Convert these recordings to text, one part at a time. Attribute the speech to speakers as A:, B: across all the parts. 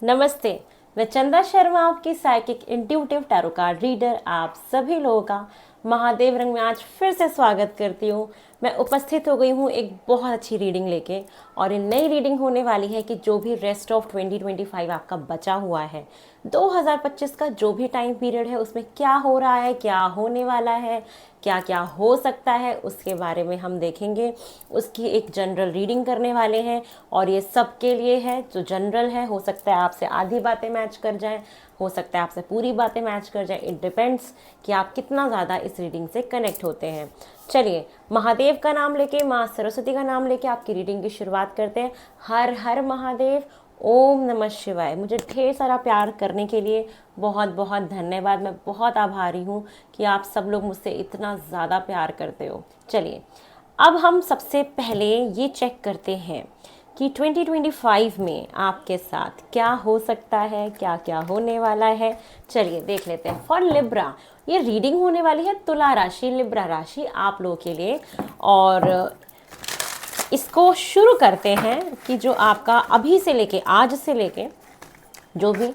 A: नमस्ते। मैं चंदा शर्मा, आपकी psychic intuitive tarot card reader, आप सभी लोगों का महादेव रंग में आज फिर से स्वागत करती हूँ। मैं उपस्थित हो गई हूँ एक बहुत अच्छी रीडिंग लेके, और ये नई रीडिंग होने वाली है कि जो भी रेस्ट ऑफ 2025 आपका बचा हुआ है, 2025 का जो भी टाइम पीरियड है, उसमें क्या हो रहा है, क्या होने वाला है, क्या क्या हो सकता है, उसके बारे में हम देखेंगे। उसकी एक जनरल रीडिंग करने वाले हैं, और ये सबके लिए है। जो जनरल है, हो सकता है आपसे आधी बातें मैच कर जाएं, हो सकता है आपसे पूरी बातें मैच कर जाएं। इट डिपेंड्स कि आप कितना ज़्यादा इस रीडिंग से कनेक्ट होते हैं। चलिए, महादेव का नाम लेके, माँ सरस्वती का नाम लेके आपकी रीडिंग की शुरुआत करते हैं। हर हर महादेव, ओम नमः शिवाय। मुझे ढेर सारा प्यार करने के लिए बहुत बहुत धन्यवाद। मैं बहुत आभारी हूँ कि आप सब लोग मुझसे इतना ज़्यादा प्यार करते हो। चलिए, अब हम सबसे पहले ये चेक करते हैं कि 2025 में आपके साथ क्या हो सकता है, क्या क्या होने वाला है। चलिए देख लेते हैं। फॉर लिब्रा ये रीडिंग होने वाली है तुला राशि, लिब्रा राशि आप लोगों के लिए। और इसको शुरू करते हैं कि जो आपका अभी से लेके, आज से लेके जो भी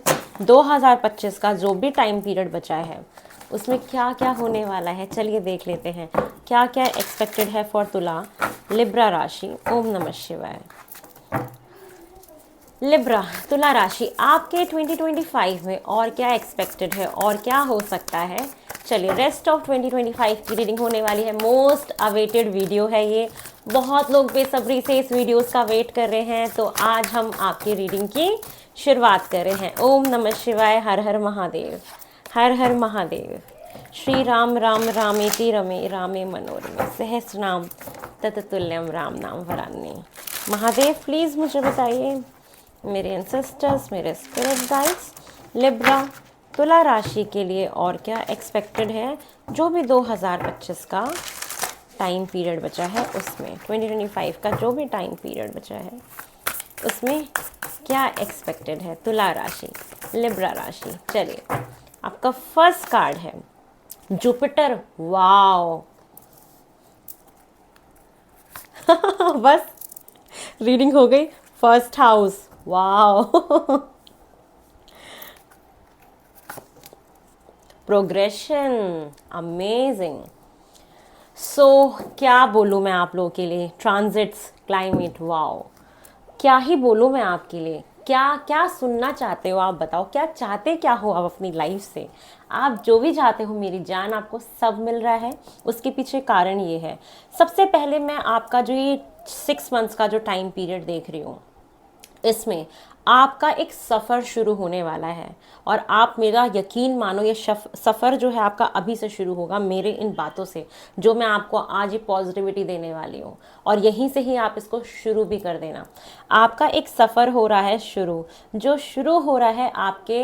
A: 2025 का जो भी टाइम पीरियड बचा है, उसमें क्या क्या होने वाला है। चलिए देख लेते हैं क्या क्या एक्सपेक्टेड है फॉर तुला लिब्रा राशि। ओम नमः शिवाय। लिब्रा तुला राशि आपके 2025 में और क्या एक्सपेक्टेड है और क्या हो सकता है। चलिए, रेस्ट ऑफ 2025 की रीडिंग होने वाली है। मोस्ट अवेटेड वीडियो है ये, बहुत लोग बेसब्री से इस वीडियोस का वेट कर रहे हैं, तो आज हम आपकी रीडिंग की शुरुआत कर रहे हैं। ओम नमः शिवाय। हर हर महादेव, हर हर महादेव। श्री राम राम रामेति रमे रामे मनोरमे सहस्रनाम तत्तुल्यम राम नाम वरान्नी। महादेव प्लीज़ मुझे बताइए, मेरे एंसेस्टर्स, मेरे स्पिरिट गाइड्स, लिब्रा तुला राशि के लिए और क्या एक्सपेक्टेड है जो भी 2025 का टाइम पीरियड बचा है, उसमें 2025 का जो भी टाइम पीरियड बचा है उसमें क्या एक्सपेक्टेड है तुला राशि, लिब्रा राशि। चलिए, आपका फर्स्ट कार्ड है जुपिटर। वाओ बस रीडिंग हो गई। First house, wow progression, amazing. So क्या बोलूँ मैं आप लोगों के लिए। ट्रांजिट्स, क्लाइमेट, वाओ, क्या ही बोलूँ मैं आपके लिए। क्या क्या सुनना चाहते हो आप बताओ, क्या चाहते क्या हो आप अपनी लाइफ से। आप जो भी चाहते हो मेरी जान, आपको सब मिल रहा है। उसके पीछे कारण ये है। सबसे पहले मैं आपका जो ये 6 मंथ्स का जो टाइम पीरियड देख रही हूँ, इसमें आपका एक सफ़र शुरू होने वाला है। और आप मेरा यकीन मानो, ये सफ़र जो है आपका अभी से शुरू होगा मेरे इन बातों से, जो मैं आपको आज ये पॉजिटिविटी देने वाली हूँ। और यहीं से ही आप इसको शुरू भी कर देना। आपका एक सफ़र हो रहा है शुरू, जो शुरू हो रहा है आपको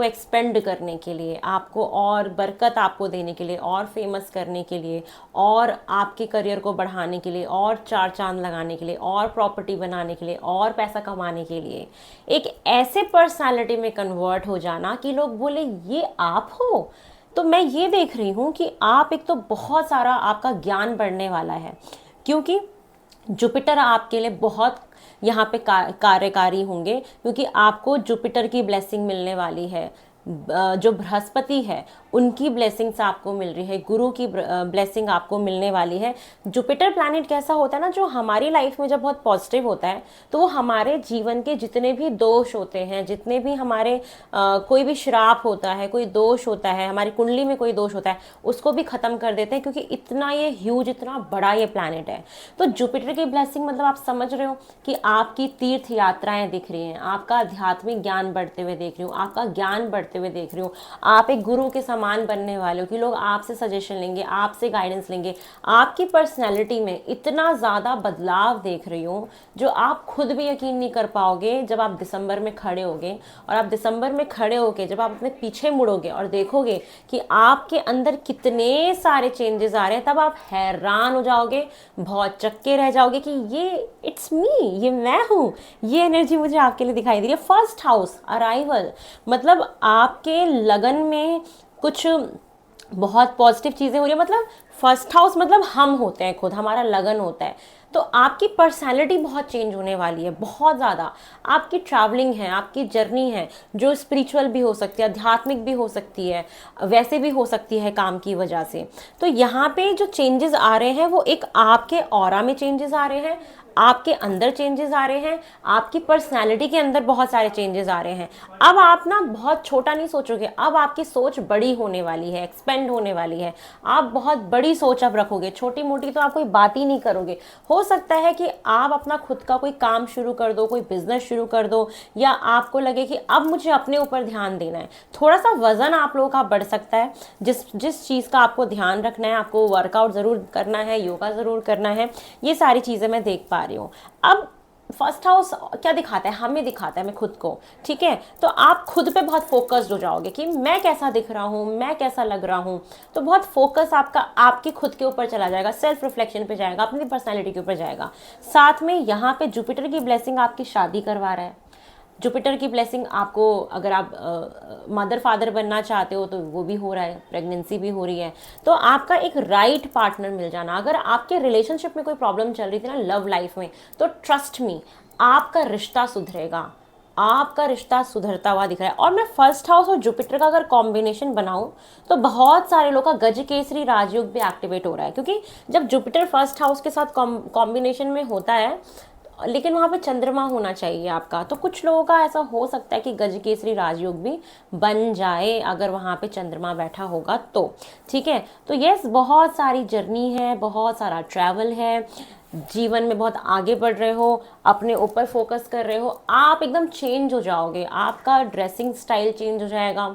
A: एक्सपेंड करने के लिए, आपको और बरकत आपको देने के लिए, और फेमस करने के लिए, और आपके करियर को बढ़ाने के लिए, और चार चांद लगाने के लिए, और प्रॉपर्टी बनाने के लिए, और पैसा कमाने के लिए। एक ऐसे पर्सनालिटी में कन्वर्ट हो जाना कि लोग बोले ये आप हो। तो मैं ये देख रही हूँ कि आप एक तो बहुत सारा आपका ज्ञान बढ़ने वाला है, क्योंकि जुपिटर आपके लिए बहुत यहाँ पे कार्यकारी होंगे, क्योंकि आपको जुपिटर की ब्लेसिंग मिलने वाली है। जो बृहस्पति है उनकी ब्लेसिंग्स आपको मिल रही है, गुरु की ब्लेसिंग आपको मिलने वाली है। जुपिटर प्लैनेट कैसा होता है ना, जो हमारी लाइफ में जब बहुत पॉजिटिव होता है, तो वो हमारे जीवन के जितने भी दोष होते हैं, जितने भी हमारे कोई भी श्राप होता है, कोई दोष होता है, हमारी कुंडली में कोई दोष होता है, उसको भी ख़त्म कर देते हैं, क्योंकि इतना ये ह्यूज, इतना बड़ा ये प्लैनेट है। तो जुपिटर की ब्लेसिंग मतलब आप समझ रहे हो कि आपकी तीर्थ यात्राएं दिख रही हैं, आपका आध्यात्मिक ज्ञान बढ़ते हुए देख रही हूँ, आपका ज्ञान बढ़ते हुए देख रही हूँ। आप एक गुरु के समान बनने वाले हो कि लोग आपसे सजेशन लेंगे, आपसे गाइडेंस लेंगे। आपकी पर्सनैलिटी में इतना ज़्यादा बदलाव देख रही हूँ जो आप खुद भी यकीन नहीं कर पाओगे जब आप दिसंबर में खड़े होगे। और आप दिसंबर में खड़े होगे जब आप अपने पीछे मुड़ोगे और देखोगे कि आपके अंदर कितने सारे चेंजेस आ रहे हैं, तब आप हैरान हो जाओगे, बहुत चक्के रह जाओगे कि ये इट्स मी, ये मैं हूँ। ये एनर्जी मुझे आपके लिए दिखाई दे रही है। फर्स्ट हाउस अराइवल, मतलब आपके लगन में कुछ बहुत पॉजिटिव चीज़ें हो रही है। मतलब फर्स्ट हाउस मतलब हम होते हैं खुद, हमारा लगन होता है। तो आपकी पर्सनैलिटी बहुत चेंज होने वाली है, बहुत ज़्यादा। आपकी ट्रैवलिंग है, आपकी जर्नी है, जो स्पिरिचुअल भी हो सकती है, आध्यात्मिक भी हो सकती है, वैसे भी हो सकती है काम की वजह से। तो यहाँ पे जो चेंजेस आ रहे हैं वो एक आपके ऑरा में चेंजेस आ रहे हैं, आपके अंदर चेंजेस आ रहे हैं, आपकी पर्सनैलिटी के अंदर बहुत सारे चेंजेस आ रहे हैं। अब आप ना बहुत छोटा नहीं सोचोगे, अब आपकी सोच बड़ी होने वाली है, एक्सपेंड होने वाली है। आप बहुत बड़ी सोच अब रखोगे, छोटी मोटी तो आप कोई बात ही नहीं करोगे। हो सकता है कि आप अपना खुद का कोई काम शुरू कर दो, कोई बिजनेस शुरू कर दो, या आपको लगे कि अब मुझे अपने ऊपर ध्यान देना है। थोड़ा सा वजन आप लोगों का बढ़ सकता है। जिस जिस चीज़ का आपको ध्यान रखना है, आपको वर्कआउट ज़रूर करना है, योगा ज़रूर करना है, ये सारी चीज़ें मैं देख पा रही हूँ। अब फर्स्ट हाउस क्या दिखाता है, हमें दिखाता है, मैं खुद को, ठीक है। तो आप खुद पे बहुत फोकस्ड हो जाओगे कि मैं कैसा दिख रहा हूँ, मैं कैसा लग रहा हूँ। तो बहुत फोकस आपका आपके खुद के ऊपर चला जाएगा, सेल्फ रिफ्लेक्शन पे जाएगा, अपनी पर्सनैलिटी के ऊपर जाएगा। साथ में यहाँ पे जुपिटर की ब्लेसिंग आपकी शादी करवा रहा है। जुपिटर की ब्लेसिंग आपको, अगर आप मदर फादर बनना चाहते हो तो वो भी हो रहा है, प्रेगनेंसी भी हो रही है। तो आपका एक राइट पार्टनर मिल जाना। अगर आपके रिलेशनशिप में कोई प्रॉब्लम चल रही थी ना लव लाइफ में, तो ट्रस्ट मी, आपका रिश्ता सुधरेगा, आपका रिश्ता सुधरता हुआ दिख रहा है। और मैं फर्स्ट हाउस और जुपिटर का अगर कॉम्बिनेशन बनाऊं तो बहुत सारे लोग का गज केसरी राजयोग भी एक्टिवेट हो रहा है, क्योंकि जब जुपिटर फर्स्ट हाउस के साथ कॉम्बिनेशन में होता है, लेकिन वहाँ पे चंद्रमा होना चाहिए आपका, तो कुछ लोगों का ऐसा हो सकता है कि गज केसरी राजयोग भी बन जाए अगर वहाँ पे चंद्रमा बैठा होगा तो, ठीक है। तो यस, बहुत सारी जर्नी है, बहुत सारा ट्रैवल है, जीवन में बहुत आगे बढ़ रहे हो, अपने ऊपर फोकस कर रहे हो, आप एकदम चेंज हो जाओगे, आपका ड्रेसिंग स्टाइल चेंज हो जाएगा,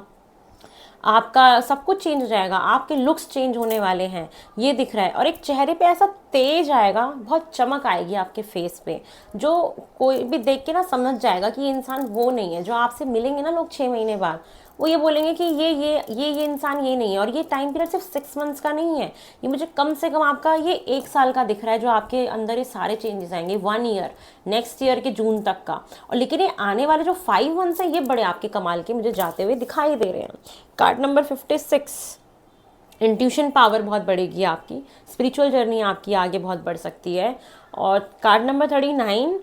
A: आपका सब कुछ चेंज हो जाएगा, आपके लुक्स चेंज होने वाले हैं, ये दिख रहा है। और एक चेहरे पे ऐसा तेज आएगा, बहुत चमक आएगी आपके फेस पे, जो कोई भी देख के ना समझ जाएगा कि ये इंसान वो नहीं है। जो आपसे मिलेंगे ना लोग 6 महीने बाद, वो ये बोलेंगे कि ये इंसान ये नहीं है। और ये टाइम पीरियड सिर्फ 6 मंथ्स का नहीं है, ये मुझे कम से कम आपका ये 1 साल का दिख रहा है, जो आपके अंदर ये सारे चेंजेस आएंगे, 1 ईयर, नेक्स्ट ईयर के जून तक का। और लेकिन ये आने वाले जो 5 मंथ्स हैं, ये बड़े आपके कमाल के मुझे जाते हुए दिखाई दे रहे हैं। कार्ड नंबर 56, इंट्यूशन पावर बहुत बढ़ेगी आपकी, स्पिरिचुअल जर्नी आपकी आगे बहुत बढ़ सकती है। और कार्ड नंबर 39,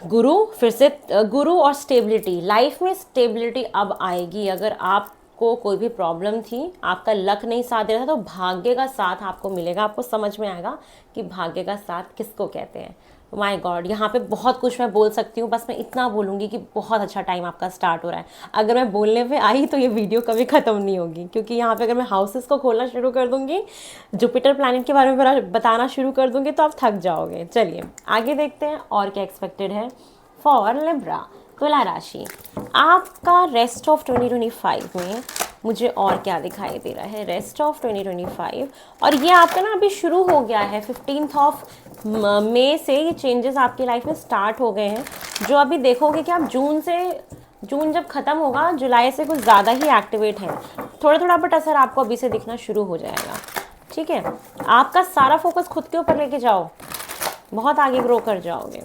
A: गुरु, फिर से गुरु और स्टेबिलिटी, लाइफ में स्टेबिलिटी अब आएगी। अगर आपको कोई भी प्रॉब्लम थी, आपका लक नहीं साथ दे रहा था, तो भाग्य का साथ आपको मिलेगा, आपको समझ में आएगा कि भाग्य का साथ किसको कहते हैं। माय गॉड, यहाँ पे बहुत कुछ मैं बोल सकती हूँ, बस मैं इतना बोलूँगी कि बहुत अच्छा टाइम आपका स्टार्ट हो रहा है। अगर मैं बोलने पे आई तो ये वीडियो कभी ख़त्म नहीं होगी, क्योंकि यहाँ पे अगर मैं हाउसेस को खोलना शुरू कर दूँगी, जुपिटर प्लैनेट के बारे में बताना शुरू कर दूँगी, तो आप थक जाओगे। चलिए आगे देखते हैं और क्या एक्सपेक्टेड है फॉर लिब्रा, तुला राशि। आपका रेस्ट ऑफ 2025 में मुझे और क्या दिखाई दे रहा है, रेस्ट ऑफ 2025। और ये आपका ना अभी शुरू हो गया है, 15 मई से ये चेंजेस आपकी लाइफ में स्टार्ट हो गए हैं, जो अभी देखोगे कि आप जून जब ख़त्म होगा, जुलाई से कुछ ज़्यादा ही एक्टिवेट है। थोड़ा थोड़ा बट असर आपको अभी से दिखना शुरू हो जाएगा, ठीक है। आपका सारा फोकस खुद के ऊपर लेके जाओ, बहुत आगे ग्रो कर जाओगे।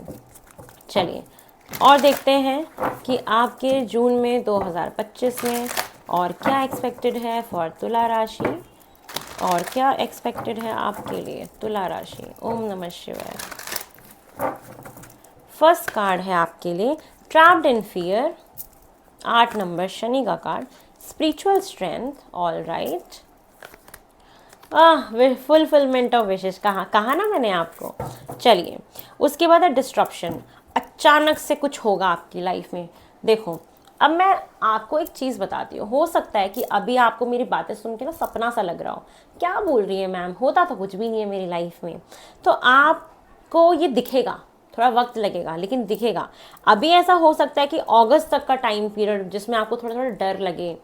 A: चलिए और देखते हैं कि आपके जून में 2025 में और क्या एक्सपेक्टेड है फॉर तुला राशि, और क्या एक्सपेक्टेड है आपके लिए तुला राशि। ओम नमः शिवाय। फर्स्ट कार्ड है आपके लिए trapped in fear, 8 number Shani का card, spiritual strength, all right, fulfilment of विशेष, कहा ना मैंने आपको। चलिए उसके बाद है डिस्ट्रप्शन, अचानक से कुछ होगा आपकी लाइफ में। देखो अब मैं आपको एक चीज़ बताती हूँ, हो सकता है कि अभी आपको मेरी बातें सुन के ना सपना सा लग रहा हो, क्या बोल रही है मैम, होता तो कुछ भी नहीं है मेरी लाइफ में। तो आपको ये दिखेगा, थोड़ा वक्त लगेगा लेकिन दिखेगा। अभी ऐसा हो सकता है कि अगस्त तक का टाइम पीरियड जिसमें आपको थोड़ा थोड़ा डर लगे,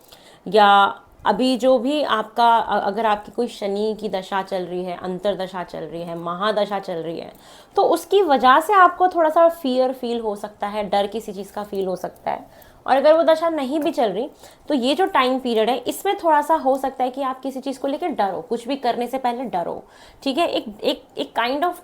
A: या अभी जो भी आपका, अगर आपकी कोई शनि की दशा चल रही है, अंतरदशा चल रही है, महादशा चल रही है, तो उसकी वजह से आपको थोड़ा सा फियर फील हो सकता है, डर किसी चीज़ का फील हो सकता है। और अगर वो दशा नहीं भी चल रही, तो ये जो टाइम पीरियड है इसमें थोड़ा सा हो सकता है कि आप किसी चीज़ को लेकर डरो, कुछ भी करने से पहले डरो, ठीक है। एक काइंड ऑफ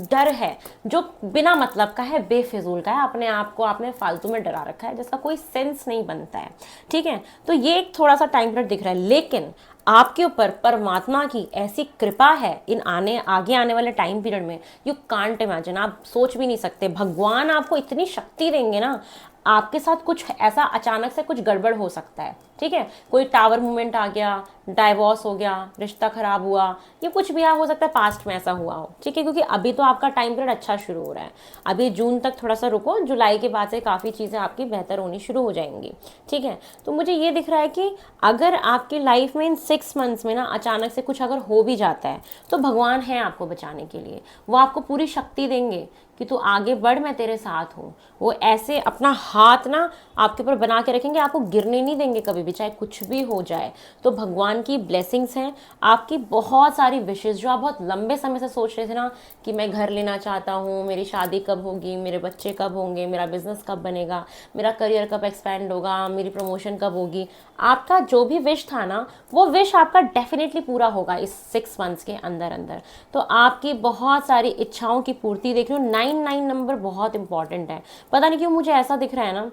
A: डर है जो बिना मतलब का है, बेफिजूल का है, अपने आप को आपने फालतू में डरा रखा है जिसका कोई सेंस नहीं बनता है। ठीक है, तो ये एक थोड़ा सा टाइम पीरियड दिख रहा है, लेकिन आपके ऊपर परमात्मा की ऐसी कृपा है इन आगे आने वाले टाइम पीरियड में, यू कांट इमेजिन, आप सोच भी नहीं सकते। भगवान आपको इतनी शक्ति देंगे ना, आपके साथ कुछ ऐसा अचानक से कुछ गड़बड़ हो सकता है। ठीक है, कोई टावर मूवमेंट आ गया, डाइवोर्स हो गया, रिश्ता खराब हुआ, ये कुछ भी हो सकता है पास्ट में ऐसा हुआ हो। ठीक है, क्योंकि अभी तो आपका टाइम पीरियड अच्छा शुरू हो रहा है, अभी जून तक थोड़ा सा रुको, जुलाई के बाद से काफ़ी चीज़ें आपकी बेहतर होनी शुरू हो जाएंगी। ठीक है, तो मुझे ये दिख रहा है कि अगर आपकी लाइफ में इन 6 मंथ्स में ना अचानक से कुछ अगर हो भी जाता है, तो भगवान है आपको बचाने के लिए, वो आपको पूरी शक्ति देंगे कि तू आगे बढ़, मैं तेरे साथ हूँ। वो ऐसे अपना हाथ ना आपके ऊपर बना के रखेंगे, आपको गिरने नहीं देंगे कभी भी, चाहे कुछ भी हो जाए। तो भगवान की ब्लेसिंग्स हैं, आपकी बहुत सारी विशेष जो आप बहुत लंबे समय से सोच रहे थे ना कि मैं घर लेना चाहता हूँ, मेरी शादी कब होगी, मेरे बच्चे कब होंगे, मेरा बिजनेस कब बनेगा, मेरा करियर कब एक्सपैंड होगा, मेरी प्रमोशन कब होगी, आपका जो भी विश था ना, वो विश आपका डेफिनेटली पूरा होगा इस 6 मंथ्स के अंदर अंदर। तो आपकी बहुत सारी इच्छाओं की पूर्ति देख रही हूँ। 9 नंबर बहुत इंपॉर्टेंट है, पता नहीं क्यों मुझे ऐसा दिख रहा है ना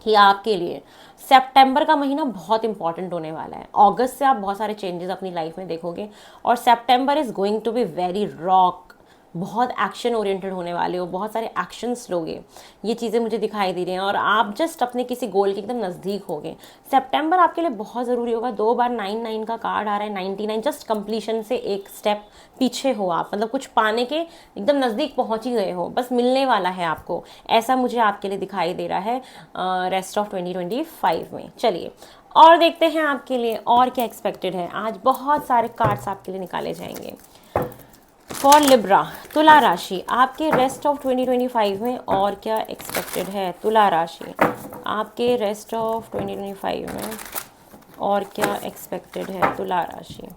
A: कि आपके लिए सितंबर का महीना बहुत इंपॉर्टेंट होने वाला है। अगस्त से आप बहुत सारे चेंजेस अपनी लाइफ में देखोगे, और September is going to be very rock, बहुत एक्शन ओरिएंटेड होने वाले हो, बहुत सारे एक्शंस लोगे, ये चीज़ें मुझे दिखाई दे रही हैं, और आप जस्ट अपने किसी गोल के एकदम नज़दीक होगे। सितंबर आपके लिए बहुत ज़रूरी होगा। 2 बार 9 का कार्ड आ रहा है, 99, जस्ट कंप्लीशन से एक स्टेप पीछे हो आप, मतलब कुछ पाने के एकदम नज़दीक पहुंच ही गए हो, बस मिलने वाला है आपको, ऐसा मुझे आपके लिए दिखाई दे रहा है रेस्ट ऑफ 2025 में। चलिए और देखते हैं आपके लिए और क्या एक्सपेक्टेड है। आज बहुत सारे कार्ड्स आपके लिए निकाले जाएंगे। फॉर लिब्रा, तुला राशि, आपके रेस्ट ऑफ 2025 में और क्या एक्सपेक्टेड है। तुला राशि, आपके रेस्ट ऑफ 2025 में और क्या एक्सपेक्टेड है। तुला राशि,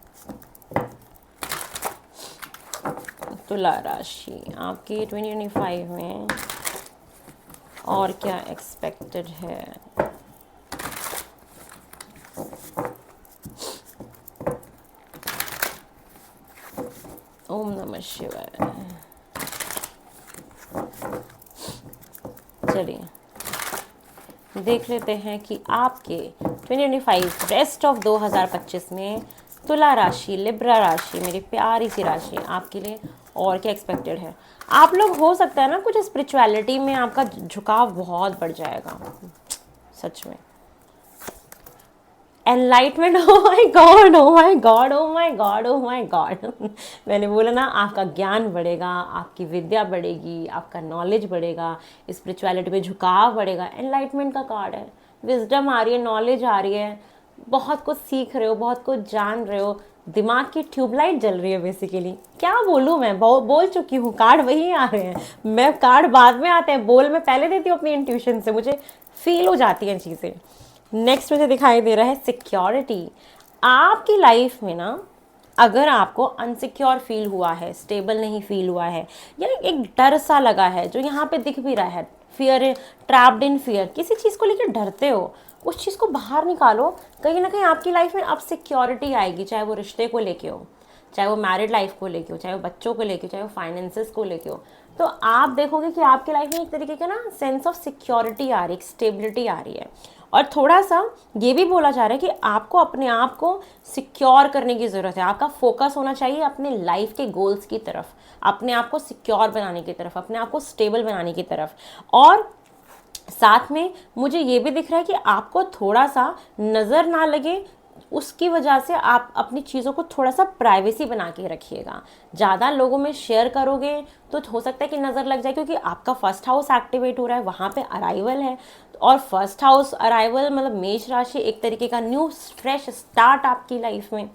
A: तुला राशि, आपके 2025 में और क्या एक्सपेक्टेड है। ओम नमः शिवाय। चलिए देख लेते हैं कि आपके 2025 रेस्ट ऑफ 2025 में तुला राशि, लिब्रा राशि, मेरी प्यारी सी राशि, आपके लिए और क्या एक्सपेक्टेड है। आप लोग हो सकता है ना कुछ स्पिरिचुअलिटी में आपका झुकाव बहुत बढ़ जाएगा, सच में। Enlightenment, oh my God, oh my God, oh my God, oh my God. मैंने बोला ना, आपका ज्ञान बढ़ेगा, आपकी विद्या बढ़ेगी, आपका नॉलेज बढ़ेगा, स्पिरिचुअलिटी पे झुकाव बढ़ेगा। एनलाइटमेंट का कार्ड है, विजडम आ रही है, नॉलेज आ रही है, बहुत कुछ सीख रहे हो, बहुत कुछ जान रहे हो, दिमाग की ट्यूबलाइट जल रही है बेसिकली। क्या बोलूँ मैं, बोल चुकी हूँ, कार्ड वही आ रहे हैं, मैं कार्ड बाद में आते हैं, बोल मैं पहले देती हूँ अपनी इंट्यूशन से, मुझे फील हो जाती हैं चीज़ें। नेक्स्ट मुझे दिखाई दे रहा है सिक्योरिटी। आपकी लाइफ में ना अगर आपको अनसिक्योर फील हुआ है, स्टेबल नहीं फील हुआ है, या एक डर सा लगा है जो यहाँ पे दिख भी रहा है, फियर, ट्रैप्ड इन फियर, किसी चीज़ को लेकर डरते हो, उस चीज़ को बाहर निकालो। कहीं ना कहीं आपकी लाइफ में अब सिक्योरिटी आएगी, चाहे वो रिश्ते को लेके हो, चाहे वो मैरिड लाइफ को लेके हो, चाहे वो बच्चों को लेके हो, चाहे वो फाइनेंसेस को लेके हो। तो आप देखोगे कि आपकी लाइफ में एक तरीके का ना सेंस ऑफ सिक्योरिटी आ रही है, एक स्टेबिलिटी आ रही है। और थोड़ा सा ये भी बोला जा रहा है कि आपको अपने आप को सिक्योर करने की ज़रूरत है। आपका फोकस होना चाहिए अपने लाइफ के गोल्स की तरफ, अपने आप को सिक्योर बनाने की तरफ, अपने आप को स्टेबल बनाने की तरफ। और साथ में मुझे ये भी दिख रहा है कि आपको थोड़ा सा नज़र ना लगे, उसकी वजह से आप अपनी चीज़ों को थोड़ा सा प्राइवेसी बना के रखिएगा। ज़्यादा लोगों में शेयर करोगे तो हो सकता है कि नज़र लग जाए, क्योंकि आपका फर्स्ट हाउस एक्टिवेट हो रहा है, वहाँ पे अराइवल है। और फर्स्ट हाउस अराइवल मतलब मेष राशि, एक तरीके का न्यू फ्रेश स्टार्ट आपकी लाइफ में।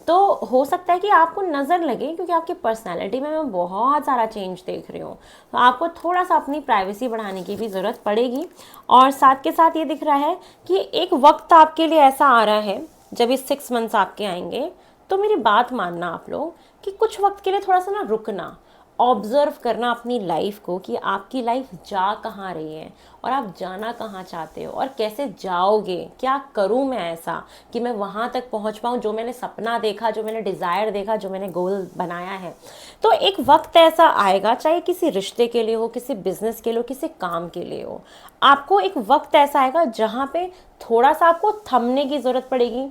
A: तो हो सकता है कि आपको नज़र लगे, क्योंकि आपकी पर्सनैलिटी में मैं बहुत सारा चेंज देख रही हूँ, तो आपको थोड़ा सा अपनी प्राइवेसी बढ़ाने की भी ज़रूरत पड़ेगी। और साथ के साथ ये दिख रहा है कि एक वक्त आपके लिए ऐसा आ रहा है जब ये 6 मंथ्स आपके आएंगे, तो मेरी बात मानना आप लोग कि कुछ वक्त के लिए थोड़ा सा ना रुकना ऑब्जर्व करना अपनी लाइफ को कि आपकी लाइफ जा कहाँ रही है और आप जाना कहाँ चाहते हो और कैसे जाओगे। क्या करूँ मैं ऐसा कि मैं वहाँ तक पहुँच पाऊँ जो मैंने सपना देखा, जो मैंने डिज़ायर देखा, जो मैंने गोल बनाया है। तो एक वक्त ऐसा आएगा, चाहे किसी रिश्ते के लिए हो, किसी बिजनेस के लिए हो, किसी काम के लिए हो, आपको एक वक्त ऐसा आएगा जहाँ पे थोड़ा सा आपको थमने की ज़रूरत पड़ेगी,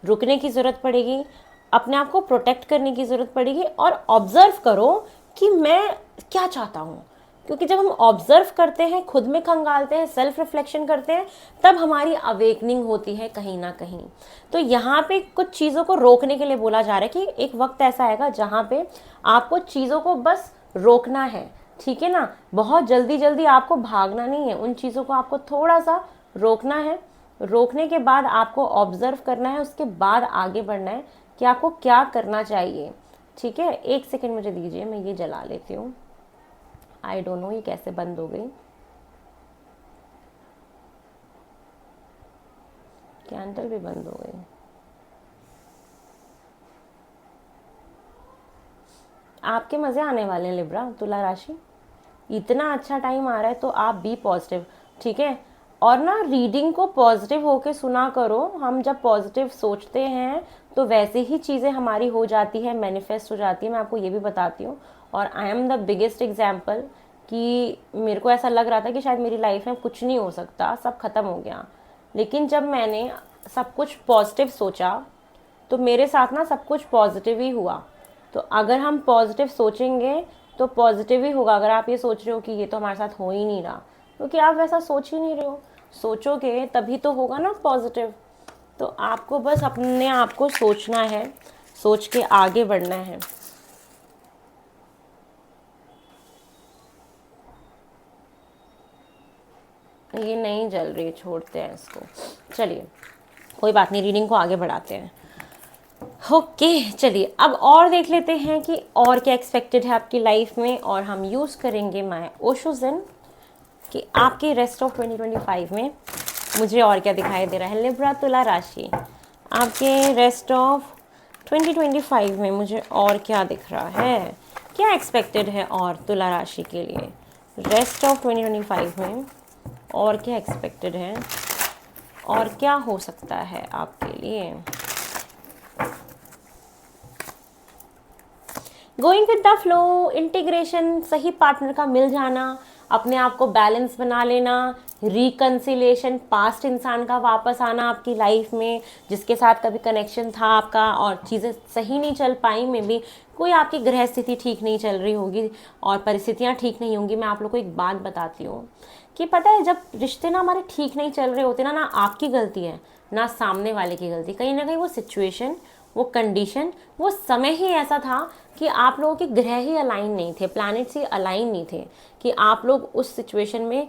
A: रुकने की ज़रूरत पड़ेगी, अपने आप को प्रोटेक्ट करने की ज़रूरत पड़ेगी और ऑब्जर्व करो कि मैं क्या चाहता हूँ। क्योंकि जब हम ऑब्जर्व करते हैं, खुद में खंगालते हैं, सेल्फ रिफ्लेक्शन करते हैं, तब हमारी अवेकनिंग होती है कहीं ना कहीं। तो यहाँ पे कुछ चीज़ों को रोकने के लिए बोला जा रहा है कि एक वक्त ऐसा आएगा जहाँ पे आपको चीज़ों को बस रोकना है, ठीक है ना। बहुत जल्दी जल्दी आपको भागना नहीं है, उन चीज़ों को आपको थोड़ा सा रोकना है। रोकने के बाद आपको ऑब्जर्व करना है, उसके बाद आगे बढ़ना है कि आपको क्या करना चाहिए, ठीक है। एक सेकेंड मुझे दीजिए, मैं ये जला लेती हूँ। आई डोंट नो ये कैसे बंद हो गई। कैंडल भी बंद हो गई। आपके मज़े आने वाले हैं लिब्रा, तुला राशि। इतना अच्छा टाइम आ रहा है तो आप बी पॉजिटिव, ठीक है। और ना रीडिंग को पॉजिटिव होके सुना करो। हम जब पॉजिटिव सोचते हैं तो वैसे ही चीज़ें हमारी हो जाती है, मैनिफेस्ट हो जाती है। मैं आपको ये भी बताती हूँ। और I am the biggest example कि मेरे को ऐसा लग रहा था कि शायद मेरी लाइफ में कुछ नहीं हो सकता, सब खत्म हो गया। लेकिन जब मैंने सब कुछ पॉजिटिव सोचा तो मेरे साथ ना सब कुछ पॉजिटिव ही हुआ। तो अगर हम पॉजिटिव सोचेंगे तो पॉजिटिव ही होगा। अगर आप ये सोच रहे हो कि ये तो हमारे साथ हो ही नहीं रहा, क्योंकि आप वैसा सोच ही नहीं रहे हो। सोचोगे तभी तो होगा ना पॉजिटिव। तो आपको बस अपने आप को सोचना है, सोच के आगे बढ़ना है। ये नहीं जल रही, छोड़ते हैं इसको। चलिए कोई बात नहीं, रीडिंग को आगे बढ़ाते हैं। ओके चलिए अब और देख लेते हैं कि और क्या एक्सपेक्टेड है आपकी लाइफ में। और हम यूज़ करेंगे माय ओशो ज़ेन कि आपके रेस्ट ऑफ 2025 में मुझे और क्या दिखाई दे रहा है। लिब्रा तुला राशि, आपके रेस्ट ऑफ 2025 में मुझे और क्या दिख रहा है, क्या एक्सपेक्टेड है और तुला राशि के लिए रेस्ट ऑफ 2025 में और क्या एक्सपेक्टेड है और क्या हो सकता है आपके लिए। Going with the flow, integration, सही पार्टनर का मिल जाना, अपने आप को बैलेंस बना लेना, रिकन्सिलेशन, पास्ट इंसान का वापस आना आपकी लाइफ में जिसके साथ कभी कनेक्शन था आपका और चीज़ें सही नहीं चल पाई, में भी कोई आपकी ग्रह स्थिति ठीक नहीं चल रही होगी और परिस्थितियाँ ठीक नहीं होंगी। मैं आप लोग को एक बात बताती हूँ कि पता है जब रिश्ते ना हमारे ठीक नहीं चल रहे होते ना, ना आपकी गलती है ना सामने वाले की गलती, कहीं ना कहीं वो सिचुएशन, वो कंडीशन, वो समय ही ऐसा था कि आप लोगों के ग्रह ही अलाइन नहीं थे, प्लैनेट्स ही अलाइन नहीं थे कि आप लोग उस सिचुएशन में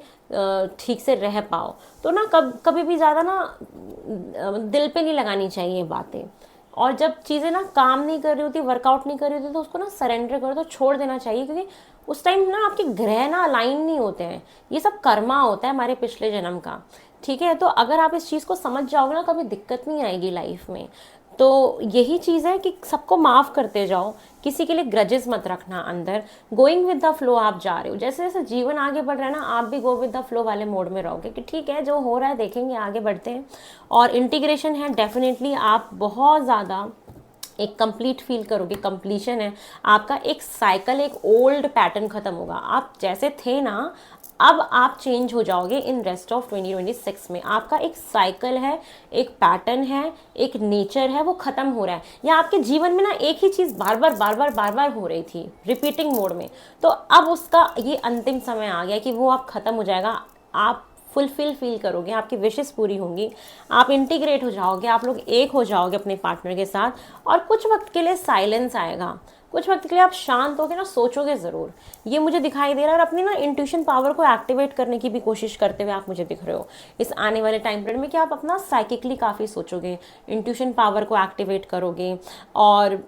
A: ठीक से रह पाओ। तो ना कभी भी ज़्यादा ना दिल पे नहीं लगानी चाहिए बातें। और जब चीज़ें ना काम नहीं कर रही होती, वर्कआउट नहीं कर रही होती, तो उसको ना सरेंडर करो, तो छोड़ देना चाहिए। क्योंकि उस टाइम ना आपके ग्रह ना अलाइन नहीं होते हैं, ये सब कर्मा होता है हमारे पिछले जन्म का, ठीक है। तो अगर आप इस चीज़ को समझ जाओगे ना, कभी दिक्कत नहीं आएगी लाइफ में। तो यही चीज़ है कि सबको माफ़ करते जाओ, किसी के लिए ग्रजेस मत रखना अंदर। गोइंग विद द फ्लो आप जा रहे हो, जैसे जैसे जीवन आगे बढ़ रहा है ना, आप भी गो विद द फ्लो वाले मोड में रहोगे कि ठीक है जो हो रहा है देखेंगे, आगे बढ़ते हैं। और इंटीग्रेशन है, डेफिनेटली आप बहुत ज़्यादा एक कंप्लीट फील करोगे, कंप्लीशन है आपका। एक साइकिल, एक ओल्ड पैटर्न खत्म होगा। आप जैसे थे ना, अब आप चेंज हो जाओगे इन रेस्ट ऑफ 2026 में। आपका एक साइकिल है, एक पैटर्न है, एक नेचर है, वो खत्म हो रहा है। या आपके जीवन में ना एक ही चीज़ बार बार हो रही थी रिपीटिंग मोड में, तो अब उसका ये अंतिम समय आ गया कि वो अब खत्म हो जाएगा। आप फुलफिल फील करोगे, आपकी विशेस पूरी होंगी, आप इंटीग्रेट हो जाओगे, आप लोग एक हो जाओगे अपने पार्टनर के साथ। और कुछ वक्त के लिए साइलेंस आएगा, कुछ वक्त के लिए आप शांत होगे ना, सोचोगे ज़रूर, ये मुझे दिखाई दे रहा है। और अपनी ना इंट्यूशन पावर को एक्टिवेट करने की भी कोशिश करते हुए आप मुझे दिख रहे हो इस आने वाले टाइम पीरियड में कि आप अपना साइकिकली काफ़ी सोचोगे, इंट्यूशन पावर को एक्टिवेट करोगे और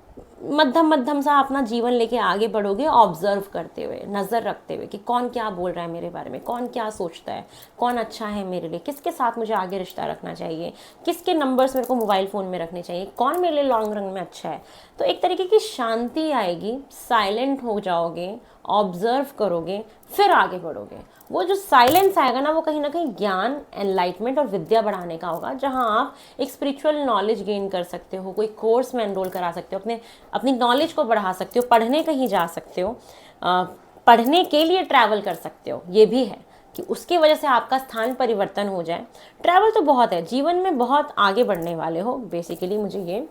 A: मध्यम मध्यम सा अपना जीवन लेके आगे बढ़ोगे, ऑब्जर्व करते हुए, नज़र रखते हुए कि कौन क्या बोल रहा है मेरे बारे में, कौन क्या सोचता है, कौन अच्छा है मेरे लिए, किसके साथ मुझे आगे रिश्ता रखना चाहिए, किसके नंबर्स मेरे को मोबाइल फ़ोन में रखने चाहिए, कौन मेरे लिए लॉन्ग रन में अच्छा है। तो एक तरीके की शांति आएगी, साइलेंट हो जाओगे ऑब्जर्व करोगे, फिर आगे बढ़ोगे। वो जो साइलेंस आएगा ना, वो कहीं ना कहीं ज्ञान, एनलाइटमेंट और विद्या बढ़ाने का होगा, जहाँ आप एक स्पिरिचुअल नॉलेज गेन कर सकते हो, कोई कोर्स में एनरोल करा सकते हो, अपनी नॉलेज को बढ़ा सकते हो, पढ़ने कहीं जा सकते हो, पढ़ने के लिए ट्रैवल कर सकते हो। ये भी है कि उसकी वजह से आपका स्थान परिवर्तन हो जाए। ट्रैवल तो बहुत है, जीवन में बहुत आगे बढ़ने वाले हो, बेसिकली मुझे ये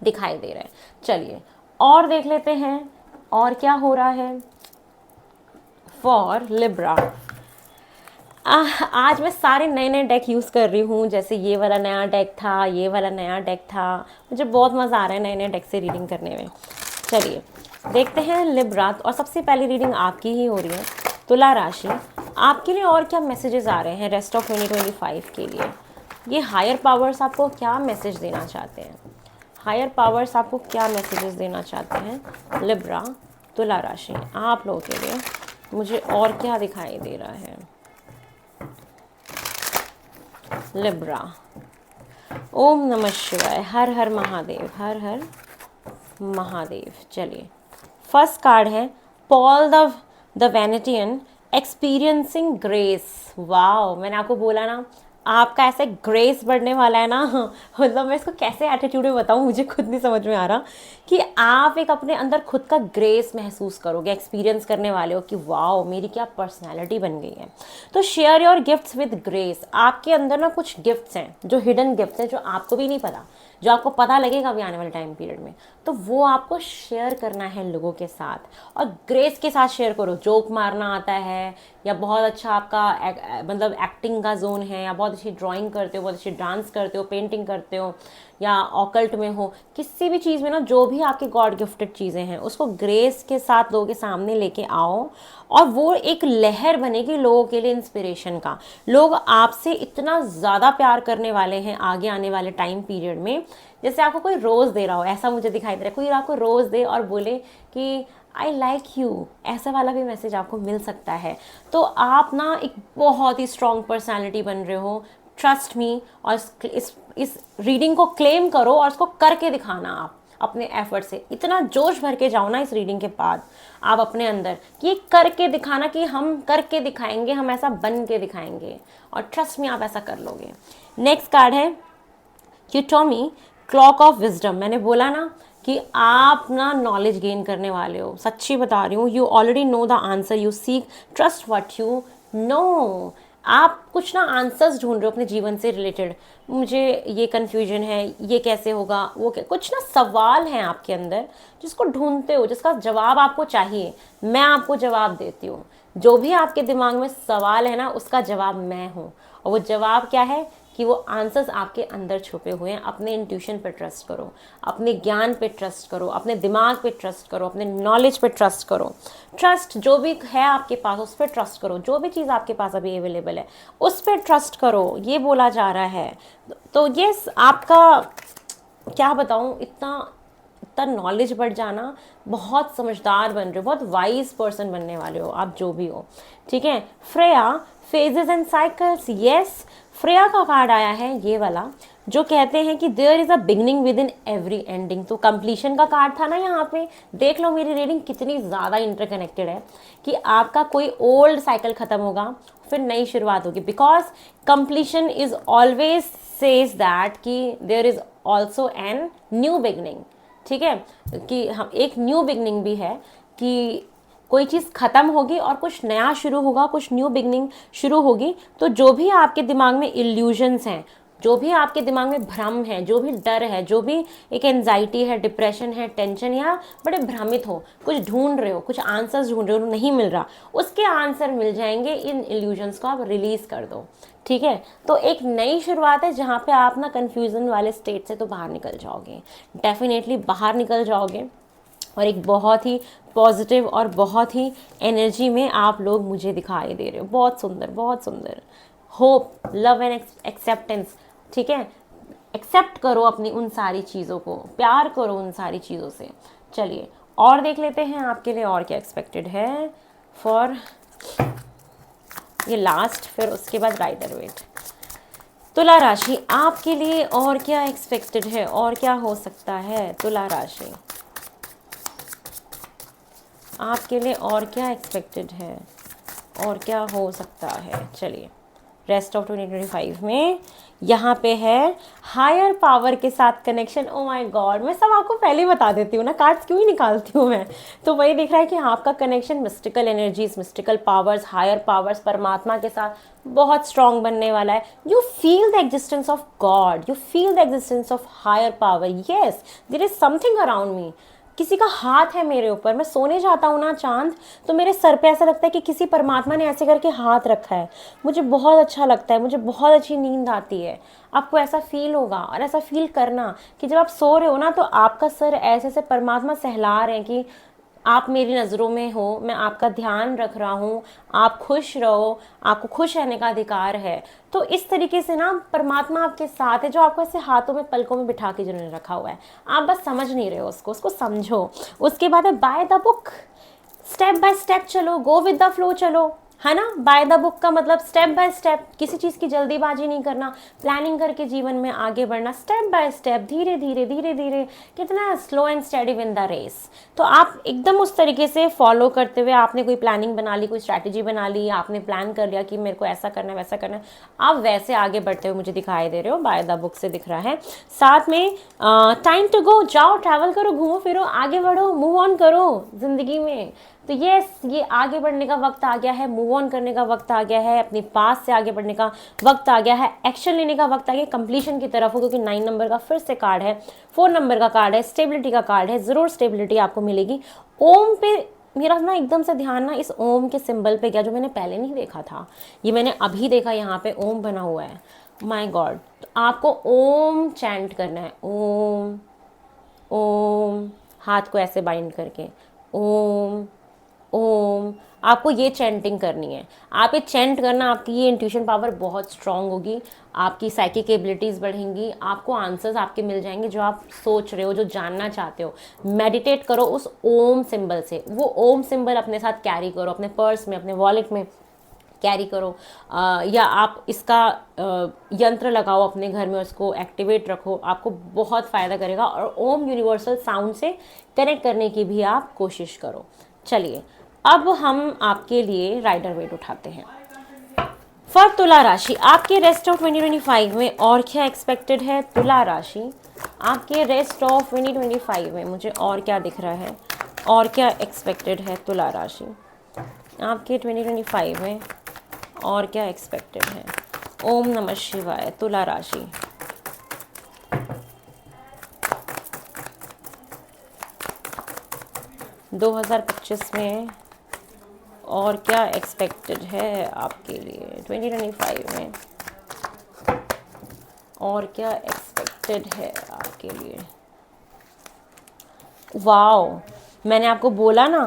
A: दिखाई दे रहा है। चलिए और देख लेते हैं और क्या हो रहा है फॉर लिब्रा। आज मैं सारे नए नए डेक यूज़ कर रही हूँ, जैसे ये वाला नया डेक था, ये वाला नया डेक था। मुझे बहुत मज़ा आ रहा है नए नए डेक से रीडिंग करने में। चलिए देखते हैं लिब्रा, और सबसे पहली रीडिंग आपकी ही हो रही है, तुला राशि। आपके लिए और क्या मैसेजेस आ रहे हैं रेस्ट ऑफ 2025 के लिए? ये हायर पावर्स आपको क्या मैसेज देना चाहते हैं? हायर पावर्स आपको क्या मैसेजेस देना चाहते हैं लिब्रा, तुला राशि, आप लोगों के लिए? मुझे और क्या दिखाई दे रहा है लिब्रा? ओम नमः शिवाय, हर हर महादेव, हर हर महादेव। चलिए फर्स्ट कार्ड है Paul the Venetian, experiencing grace. Wow, मैंने आपको बोला ना आपका ऐसे ग्रेस बढ़ने वाला है ना। मतलब मैं इसको कैसे एटीट्यूड में बताऊँ, मुझे खुद नहीं समझ में आ रहा, कि आप एक अपने अंदर खुद का ग्रेस महसूस करोगे, एक्सपीरियंस करने वाले हो कि वाओ मेरी क्या पर्सनैलिटी बन गई है। तो share your gifts with grace. आपके अंदर ना कुछ गिफ्ट्स हैं जो हिडन गिफ्ट्स हैं, जो आपको भी नहीं पता, जो आपको पता लगेगा अभी आने वाले टाइम पीरियड में। तो वो आपको शेयर करना है लोगों के साथ, और ग्रेस के साथ शेयर करो। जोक मारना आता है, या बहुत अच्छा आपका मतलब एक्टिंग का जोन है, या बहुत अच्छी ड्राइंग करते हो, बहुत अच्छी डांस करते हो, पेंटिंग करते हो, या ऑकल्ट में हो, किसी भी चीज़ में ना जो भी आपकी गॉड गिफ्टेड चीज़ें हैं उसको ग्रेस के साथ लोगों के सामने लेके आओ, और वो एक लहर बनेगी लोगों के लिए इंस्पिरेशन का। लोग आपसे इतना ज़्यादा प्यार करने वाले हैं आगे आने वाले टाइम पीरियड में। जैसे आपको कोई रोज़ दे रहा हो, ऐसा मुझे दिखाई दे रहा है, कोई आपको रोज़ दे और बोले कि आई लाइक यू, ऐसा वाला भी मैसेज आपको मिल सकता है। तो आप ना एक बहुत ही स्ट्रॉन्ग पर्सनैलिटी बन रहे हो, ट्रस्ट मी। और इस रीडिंग को क्लेम करो और उसको करके दिखाना। आप अपने एफर्ट से इतना जोश भर के जाओ ना इस रीडिंग के बाद आप अपने अंदर, कि करके दिखाना, कि हम करके दिखाएंगे, हम ऐसा बन के दिखाएंगे, और ट्रस्ट में आप ऐसा कर लोगे। नेक्स्ट कार्ड है क्यूटोमी, क्लॉक ऑफ विजडम। मैंने बोला ना कि आप ना नॉलेज गेन करने वाले हो, सच्ची बता रही हूँ। You already know the answer you seek, trust what you know. आप कुछ ना आंसर्स ढूंढ रहे हो अपने जीवन से रिलेटेड। मुझे ये कन्फ्यूजन है, ये कैसे होगा, वो क्या, कुछ ना सवाल हैं आपके अंदर जिसको ढूंढते हो, जिसका जवाब आपको चाहिए। मैं आपको जवाब देती हूँ। जो भी आपके दिमाग में सवाल है ना, उसका जवाब मैं हूँ। और वो जवाब क्या है कि वो आंसर्स आपके अंदर छुपे हुए हैं। अपने इंट्यूशन पे ट्रस्ट करो, अपने ज्ञान पे ट्रस्ट करो, अपने दिमाग पे ट्रस्ट करो, अपने नॉलेज पे ट्रस्ट करो। ट्रस्ट जो भी है आपके पास उस पर ट्रस्ट करो, जो भी चीज़ आपके पास अभी अवेलेबल है उस पर ट्रस्ट करो, ये बोला जा रहा है। तो ये आपका क्या बताऊँ, इतना नॉलेज बढ़ जाना, बहुत समझदार बन रहे हो, बहुत वाइज पर्सन बनने वाले हो आप जो भी हो, ठीक है। Freya, phases and cycles. Yes, Freya का कार्ड आया है ये वाला, जो कहते हैं कि there is a beginning within every ending. तो कंप्लीशन का कार्ड था ना यहाँ पे। देख लो मेरी रीडिंग कितनी ज़्यादा इंटरकनेक्टेड है, कि आपका कोई ओल्ड साइकिल खत्म होगा, फिर नई शुरुआत होगी। Because completion is always says that कि there is also an new beginning, ठीक है। कि हम एक न्यू बिगनिंग भी है, कि कोई चीज़ ख़त्म होगी और कुछ नया शुरू होगा, कुछ न्यू बिगनिंग शुरू होगी। तो जो भी आपके दिमाग में इल्यूजन्स हैं, जो भी आपके दिमाग में भ्रम है, जो भी डर है, जो भी एक एंजाइटी है, डिप्रेशन है, टेंशन, या बड़े भ्रमित हो, कुछ ढूंढ रहे हो, कुछ आंसर्स ढूंढ रहे हो, नहीं मिल रहा, उसके आंसर मिल जाएंगे। इन इल्यूजन्स को आप रिलीज़ कर दो, ठीक है। तो एक नई शुरुआत है जहाँ पे आप ना कन्फ्यूज़न वाले स्टेट से तो बाहर निकल जाओगे, डेफिनेटली बाहर निकल जाओगे, और एक बहुत ही पॉजिटिव और बहुत ही एनर्जी में आप लोग मुझे दिखाई दे रहे हो। बहुत सुंदर, बहुत सुंदर। होप, लव एंड एक्सेप्टेंस, ठीक है। एक्सेप्ट करो अपनी उन सारी चीज़ों को, प्यार करो उन सारी चीज़ों से। चलिए और देख लेते हैं आपके लिए और क्या एक्सपेक्टेड है फॉर ये लास्ट, फिर उसके बाद राइडर वेट। तुला राशि आपके लिए और क्या एक्सपेक्टेड है, और क्या हो सकता है तुला राशि? आपके लिए और क्या एक्सपेक्टेड है, और क्या हो सकता है। चलिए, रेस्ट ऑफ 2025 में यहाँ पे है हायर पावर के साथ कनेक्शन। ओ माय गॉड, मैं सब आपको पहले ही बता देती हूँ ना, कार्ड्स क्यों ही निकालती हूँ मैं। तो वही दिख रहा है कि आपका connection mystical energies, mystical powers, higher powers, परमात्मा के साथ बहुत स्ट्रांग बनने वाला है। You feel the existence of God, you feel the existence of higher power. Yes, there is something around me, किसी का हाथ है मेरे ऊपर। मैं सोने जाता हूँ ना चांद, तो मेरे सर पे ऐसा लगता है कि किसी परमात्मा ने ऐसे करके हाथ रखा है। मुझे बहुत अच्छा लगता है, मुझे बहुत अच्छी नींद आती है। आपको ऐसा फील होगा, और ऐसा फील करना कि जब आप सो रहे हो ना, तो आपका सर ऐसे ऐसे परमात्मा सहला रहे हैं कि आप मेरी नज़रों में हो, मैं आपका ध्यान रख रहा हूँ, आप खुश रहो, आपको खुश रहने का अधिकार है। तो इस तरीके से ना परमात्मा आपके साथ है, जो आपको ऐसे हाथों में पलकों में बिठा के जिन्होंने रखा हुआ है। आप बस समझ नहीं रहे हो उसको, उसको समझो। उसके बाद है by the book, step by step चलो, गो विद द फ्लो चलो, है ना। बाय द बुक का मतलब स्टेप बाय स्टेप, किसी चीज़ की जल्दीबाजी नहीं करना, प्लानिंग करके जीवन में आगे बढ़ना, स्टेप बाय स्टेप, धीरे धीरे धीरे धीरे, कितना slow and steady win the race. तो आप एकदम उस तरीके से फॉलो करते हुए, आपने कोई प्लानिंग बना ली, कोई स्ट्रैटेजी बना ली, आपने प्लान कर लिया कि मेरे को ऐसा करना है वैसा करना है, आप वैसे आगे बढ़ते हुए मुझे दिखाई दे रहे हो। बाय द बुक से दिख रहा है। साथ में टाइम टू गो, जाओ ट्रैवल करो, घूमो फिरो, आगे बढ़ो, मूव ऑन करो जिंदगी में। तो ये आगे बढ़ने का वक्त आ गया है, मूव ऑन करने का वक्त आ गया है, अपनी पास से आगे बढ़ने का वक्त आ गया है, एक्शन लेने का वक्त आ गया, कंप्लीशन की तरफ हो। क्योंकि 9 नंबर का फिर से कार्ड है, 4 नंबर का कार्ड है, स्टेबिलिटी का कार्ड है। ज़रूर स्टेबिलिटी आपको मिलेगी। ओम पे मेरा ना एकदम से ध्यान ना इस ओम के सिंबल पे गया, जो मैंने पहले नहीं देखा था, ये मैंने अभी देखा। यहाँ पे ओम बना हुआ है। माय गॉड, तो आपको ओम चैंट करना है। ओम ओम, हाथ को ऐसे बाइंड करके ओम ओम, आपको ये चैंटिंग करनी है। आप ये चैंट करना, आपकी ये इंट्यूशन पावर बहुत स्ट्रांग होगी, आपकी साइकिक एबिलिटीज़ बढ़ेंगी, आपको आंसर्स आपके मिल जाएंगे जो आप सोच रहे हो, जो जानना चाहते हो। मेडिटेट करो उस ओम सिंबल से, वो ओम सिंबल अपने साथ कैरी करो, अपने पर्स में, अपने वॉलेट में कैरी करो, या आप इसका यंत्र लगाओ अपने घर में, उसको एक्टिवेट रखो, आपको बहुत फ़ायदा करेगा। और ओम यूनिवर्सल साउंड से कनेक्ट करने की भी आप कोशिश करो। चलिए, अब हम आपके लिए राइडर वेट उठाते हैं। फॉर तुला राशि, आपके रेस्ट ऑफ 2025 में और क्या एक्सपेक्टेड है। तुला राशि, आपके रेस्ट ऑफ 2025 में मुझे और क्या दिख रहा है, और क्या एक्सपेक्टेड है। तुला राशि, आपके 2025 में और क्या एक्सपेक्टेड है। ओम नमः शिवाय। तुला राशि, (2025) में और क्या एक्सपेक्टेड है आपके लिए 2025 में, और क्या एक्सपेक्टेड है आपके लिए। वाओ, मैंने आपको बोला ना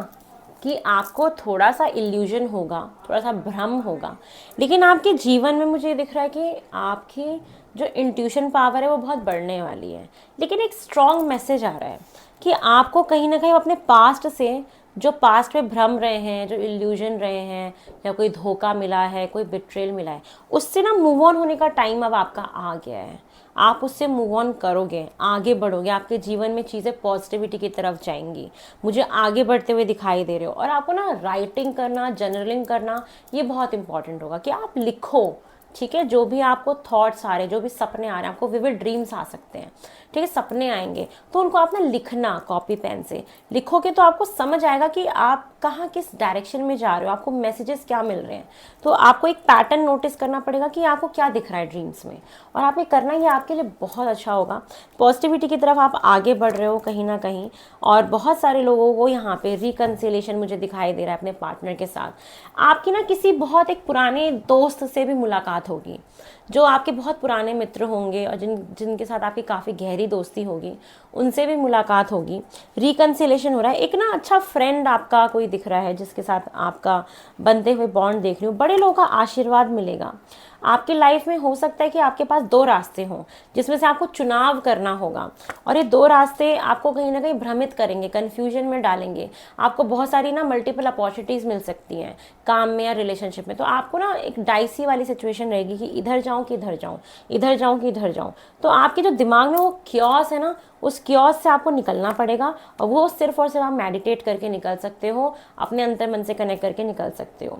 A: कि आपको थोड़ा सा इल्यूजन होगा, थोड़ा सा भ्रम होगा, लेकिन आपके जीवन में मुझे दिख रहा है कि आपकी जो इंट्यूशन पावर है वो बहुत बढ़ने वाली है। लेकिन एक स्ट्रॉन्ग मैसेज आ रहा है कि आपको कहीं ना कहीं अपने पास्ट से, जो पास्ट में भ्रम रहे हैं, जो इल्यूजन रहे हैं, या कोई धोखा मिला है, कोई बिट्रेल मिला है, उससे ना मूव ऑन होने का टाइम अब आपका आ गया है। आप उससे मूव ऑन करोगे, आगे बढ़ोगे, आपके जीवन में चीज़ें पॉजिटिविटी की तरफ जाएंगी। मुझे आगे बढ़ते हुए दिखाई दे रहे हो। और आपको ना राइटिंग करना, जर्नलिंग करना, ये बहुत इंपॉर्टेंट होगा कि आप लिखो। ठीक है, जो भी आपको थॉट्स आ रहे हैं, जो भी सपने आ रहे हैं, आपको विविड ड्रीम्स आ सकते हैं। ठीक है, सपने आएंगे तो उनको आप ना लिखना, कॉपी पेन से लिखोगे तो आपको समझ आएगा कि आप कहाँ, किस डायरेक्शन में जा रहे हो, आपको मैसेजेस क्या मिल रहे हैं। तो आपको एक पैटर्न नोटिस करना पड़ेगा कि आपको क्या दिख रहा है ड्रीम्स में, और आप ये करना, ये आपके लिए बहुत अच्छा होगा। पॉजिटिविटी की तरफ आप आगे बढ़ रहे हो कहीं ना कहीं। और बहुत सारे लोगों को यहाँ पे रिकन्सिलेशन मुझे दिखाई दे रहा है अपने पार्टनर के साथ। आपकी ना किसी बहुत एक पुराने दोस्त से भी मुलाकात होगी, जो आपके बहुत पुराने मित्र होंगे, और जिनके साथ आपकी काफ़ी गहरी दोस्ती होगी, उनसे भी मुलाकात होगी। रिकन्सिलेशन हो रहा है। एक ना अच्छा फ्रेंड आपका कोई दिख रहा है, जिसके साथ आपका बनते हुए बॉन्ड देख रही हूँ। बड़े लोगों का आशीर्वाद मिलेगा। आपकी लाइफ में हो सकता है कि आपके पास दो रास्ते हों जिसमें से आपको चुनाव करना होगा, और ये दो रास्ते आपको कहीं ना कहीं भ्रमित करेंगे, कन्फ्यूजन में डालेंगे। आपको बहुत सारी ना मल्टीपल अपॉर्चुनिटीज़ मिल सकती हैं काम में या रिलेशनशिप में, तो आपको ना एक डाइसी वाली सिचुएशन रहेगी कि इधर जाऊँ कि इधर जाऊँ, इधर जाऊँ कि इधर जाऊँ। तो आपके जो दिमाग में वो क्योस है ना, उस क्योस से आपको निकलना पड़ेगा, और वो सिर्फ और सिर्फ आप मेडिटेट करके निकल सकते हो, अपने अंतर मन से कनेक्ट करके निकल सकते हो।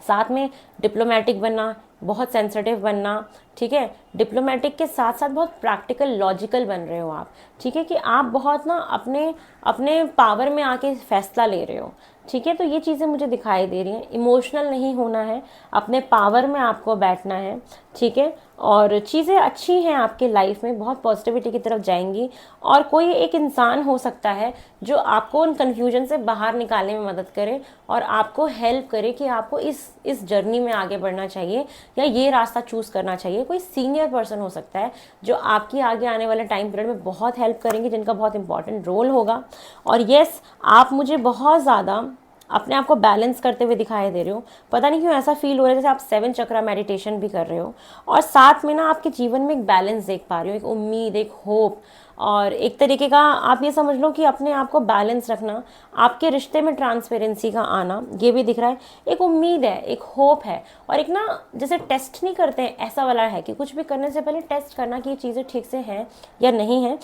A: साथ में डिप्लोमेटिक बनना, बहुत सेंसिटिव बनना, ठीक है। डिप्लोमेटिक के साथ साथ बहुत प्रैक्टिकल लॉजिकल बन रहे हो आप, ठीक है, कि आप बहुत ना अपने अपने पावर में आके फैसला ले रहे हो, ठीक है। तो ये चीज़ें मुझे दिखाई दे रही हैं। इमोशनल नहीं होना है, अपने पावर में आपको बैठना है, ठीक है। और चीज़ें अच्छी हैं आपके लाइफ में, बहुत पॉजिटिविटी की तरफ जाएंगी। और कोई एक इंसान हो सकता है जो आपको उन कन्फ्यूजन से बाहर निकालने में मदद करे और आपको हेल्प करे कि आपको इस जर्नी में आगे बढ़ना चाहिए या ये रास्ता चूज़ करना चाहिए। कोई सीनियर पर्सन हो सकता है जो आपकी आगे आने वाले टाइम पीरियड में बहुत हेल्प करेंगे, जिनका बहुत इंपॉर्टेंट रोल होगा। और यस, आप मुझे बहुत ज़्यादा अपने आप को बैलेंस करते हुए दिखाई दे रहे हो। पता नहीं क्यों ऐसा फील हो रहा है जैसे आप 7 चक्रा मेडिटेशन भी कर रहे हो, और साथ में ना आपके जीवन में एक बैलेंस देख पा रहे हो, एक उम्मीद, एक होप, और एक तरीके का आप ये समझ लो कि अपने आप को बैलेंस रखना, आपके रिश्ते में ट्रांसपेरेंसी का आना, ये भी दिख रहा है। एक उम्मीद है, एक होप है, और एक ना जैसे टेस्ट नहीं करते हैं ऐसा वाला है कि कुछ भी करने से पहले टेस्ट करना कि ये चीज़ें ठीक से हैं या नहीं है।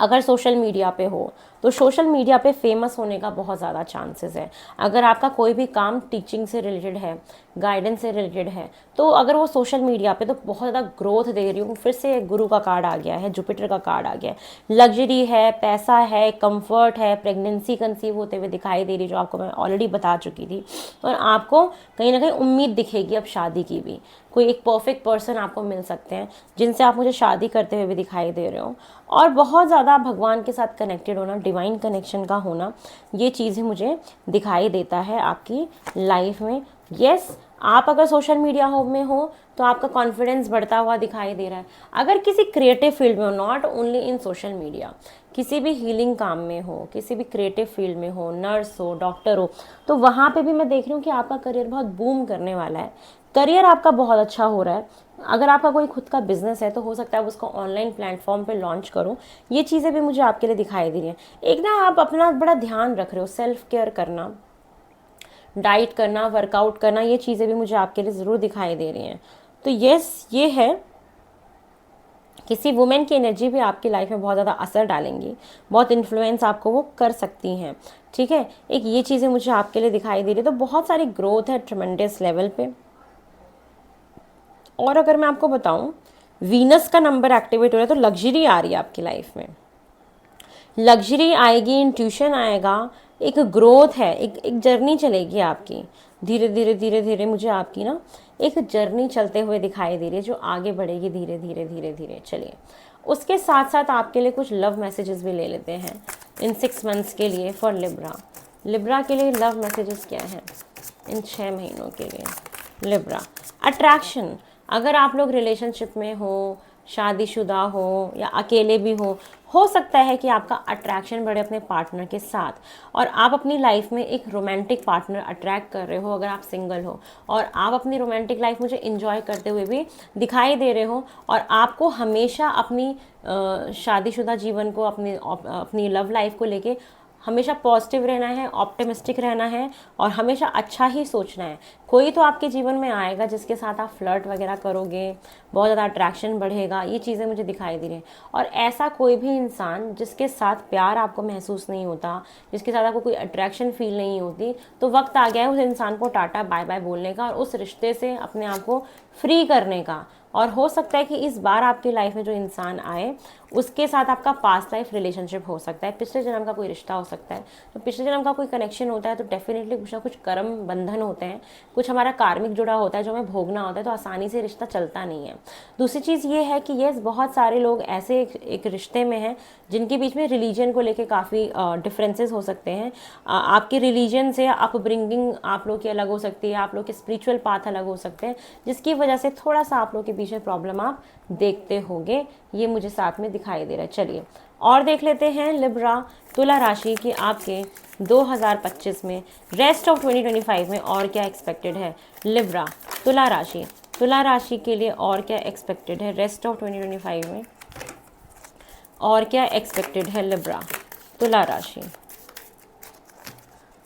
A: अगर सोशल मीडिया पे हो तो सोशल मीडिया पे फेमस होने का बहुत ज़्यादा चांसेस है। अगर आपका कोई भी काम टीचिंग से रिलेटेड है, गाइडेंस से रिलेटेड है, तो अगर वो सोशल मीडिया पे, तो बहुत ज़्यादा ग्रोथ दे रही हूँ। फिर से गुरु का कार्ड आ गया है, जुपिटर का कार्ड आ गया है, लग्जरी है, पैसा है, कंफर्ट है, प्रेगनेंसी कंसीव होते हुए दिखाई दे रही, जो आपको मैं ऑलरेडी बता चुकी थी। और आपको कहीं ना कहीं उम्मीद दिखेगी अब शादी की भी। कोई एक परफेक्ट पर्सन आपको मिल सकते हैं जिनसे आप मुझे शादी करते हुए भी दिखाई दे रहे हो। और बहुत ज़्यादा भगवान के साथ कनेक्टेड होना, डिवाइन कनेक्शन का होना, ये चीज़ें मुझे दिखाई देता है आपकी लाइफ में। यस, आप अगर सोशल मीडिया में हो तो आपका कॉन्फिडेंस बढ़ता हुआ दिखाई दे रहा है। अगर किसी क्रिएटिव फील्ड में हो, not only in social media, किसी भी हीलिंग काम में हो, किसी भी क्रिएटिव फील्ड में हो, नर्स हो, डॉक्टर हो, तो वहाँ पे भी मैं देख रही हूँ कि आपका करियर बहुत बूम करने वाला है। करियर आपका बहुत अच्छा हो रहा है। अगर आपका कोई खुद का बिजनेस है तो हो सकता है आप उसको ऑनलाइन प्लेटफॉर्म पे लॉन्च करो। ये चीज़ें भी मुझे आपके लिए दिखाई दे रही हैं। एक ना आप अपना बड़ा ध्यान रख रहे हो, सेल्फ केयर करना, डाइट करना, वर्कआउट करना, ये चीज़ें भी मुझे आपके लिए ज़रूर दिखाई दे रही हैं। तो यस, ये है, किसी वुमेन की एनर्जी भी आपकी लाइफ में बहुत ज़्यादा असर डालेंगी, बहुत इन्फ्लुएंस आपको वो कर सकती हैं, ठीक है। एक ये चीज़ें मुझे आपके लिए दिखाई दे रही है। तो बहुत सारी ग्रोथ है ट्रेमेंडस लेवल पे। और अगर मैं आपको बताऊं, वीनस का नंबर एक्टिवेट हो रहा है तो लग्जरी आ रही है आपकी लाइफ में। लग्जरी आएगी, इंट्यूशन आएगा, एक ग्रोथ है, एक जर्नी चलेगी आपकी। धीरे धीरे धीरे धीरे मुझे आपकी ना एक जर्नी चलते हुए दिखाई दे रही है जो आगे बढ़ेगी धीरे धीरे धीरे धीरे। चलिए, उसके साथ साथ आपके लिए कुछ लव मैसेजेस भी ले लेते हैं इन 6 मंथ्स के लिए फॉर लिब्रा। लिब्रा के लिए लव मैसेजेस क्या हैं इन 6 महीनों के लिए? Libra, attraction. अगर आप लोग रिलेशनशिप में हो, शादीशुदा हो या अकेले भी हो सकता है कि आपका अट्रैक्शन बढ़े अपने पार्टनर के साथ, और आप अपनी लाइफ में एक रोमांटिक पार्टनर अट्रैक्ट कर रहे हो अगर आप सिंगल हो, और आप अपनी रोमांटिक लाइफ मुझे इंजॉय करते हुए भी दिखाई दे रहे हो। और आपको हमेशा अपनी शादीशुदा जीवन को, अपनी लव लाइफ को लेके हमेशा पॉजिटिव रहना है, ऑप्टिमिस्टिक रहना है, और हमेशा अच्छा ही सोचना है। कोई तो आपके जीवन में आएगा जिसके साथ आप फ्लर्ट वगैरह करोगे, बहुत ज़्यादा अट्रैक्शन बढ़ेगा, ये चीज़ें मुझे दिखाई दे रही हैं। और ऐसा कोई भी इंसान जिसके साथ प्यार आपको महसूस नहीं होता, जिसके साथ आपको कोई अट्रैक्शन फील नहीं होती, तो वक्त आ गया है उस इंसान को टाटा बाय बाय बोलने का और उस रिश्ते से अपने आप को फ्री करने का। और हो सकता है कि इस बार आपकी लाइफ में जो इंसान आए उसके साथ आपका पास्ट लाइफ रिलेशनशिप हो सकता है, पिछले जन्म का कोई रिश्ता हो सकता है। तो पिछले जन्म का कोई कनेक्शन होता है तो डेफिनेटली कुछ ना कुछ कर्म बंधन होते हैं, कुछ हमारा कार्मिक जुड़ा होता है जो हमें भोगना होता है, तो आसानी से रिश्ता चलता नहीं है। दूसरी चीज़ ये है कि यस, बहुत सारे लोग ऐसे एक रिश्ते में हैं जिनके बीच में रिलीजन को लेके काफ़ी डिफरेंसेस हो सकते हैं। आपके रिलीजन से अपब्रिंगिंग आप लोग की अलग हो सकती है, आप लोग के स्पिरिचुअल पाथ अलग हो सकते हैं, जिसकी वजह से थोड़ा सा आप लोग के बीच में प्रॉब्लम आप देखते होंगे। ये मुझे साथ में दिखाई दे रहा है। चलिए और देख लेते हैं लिब्रा तुला राशि की आपके 2025 में, रेस्ट ऑफ 2025 में और क्या एक्सपेक्टेड है लिब्रा तुला राशि तुला राशि के लिए और क्या एक्सपेक्टेड है रेस्ट ऑफ 2025 में, और क्या एक्सपेक्टेड है लिब्रा, तुला राशि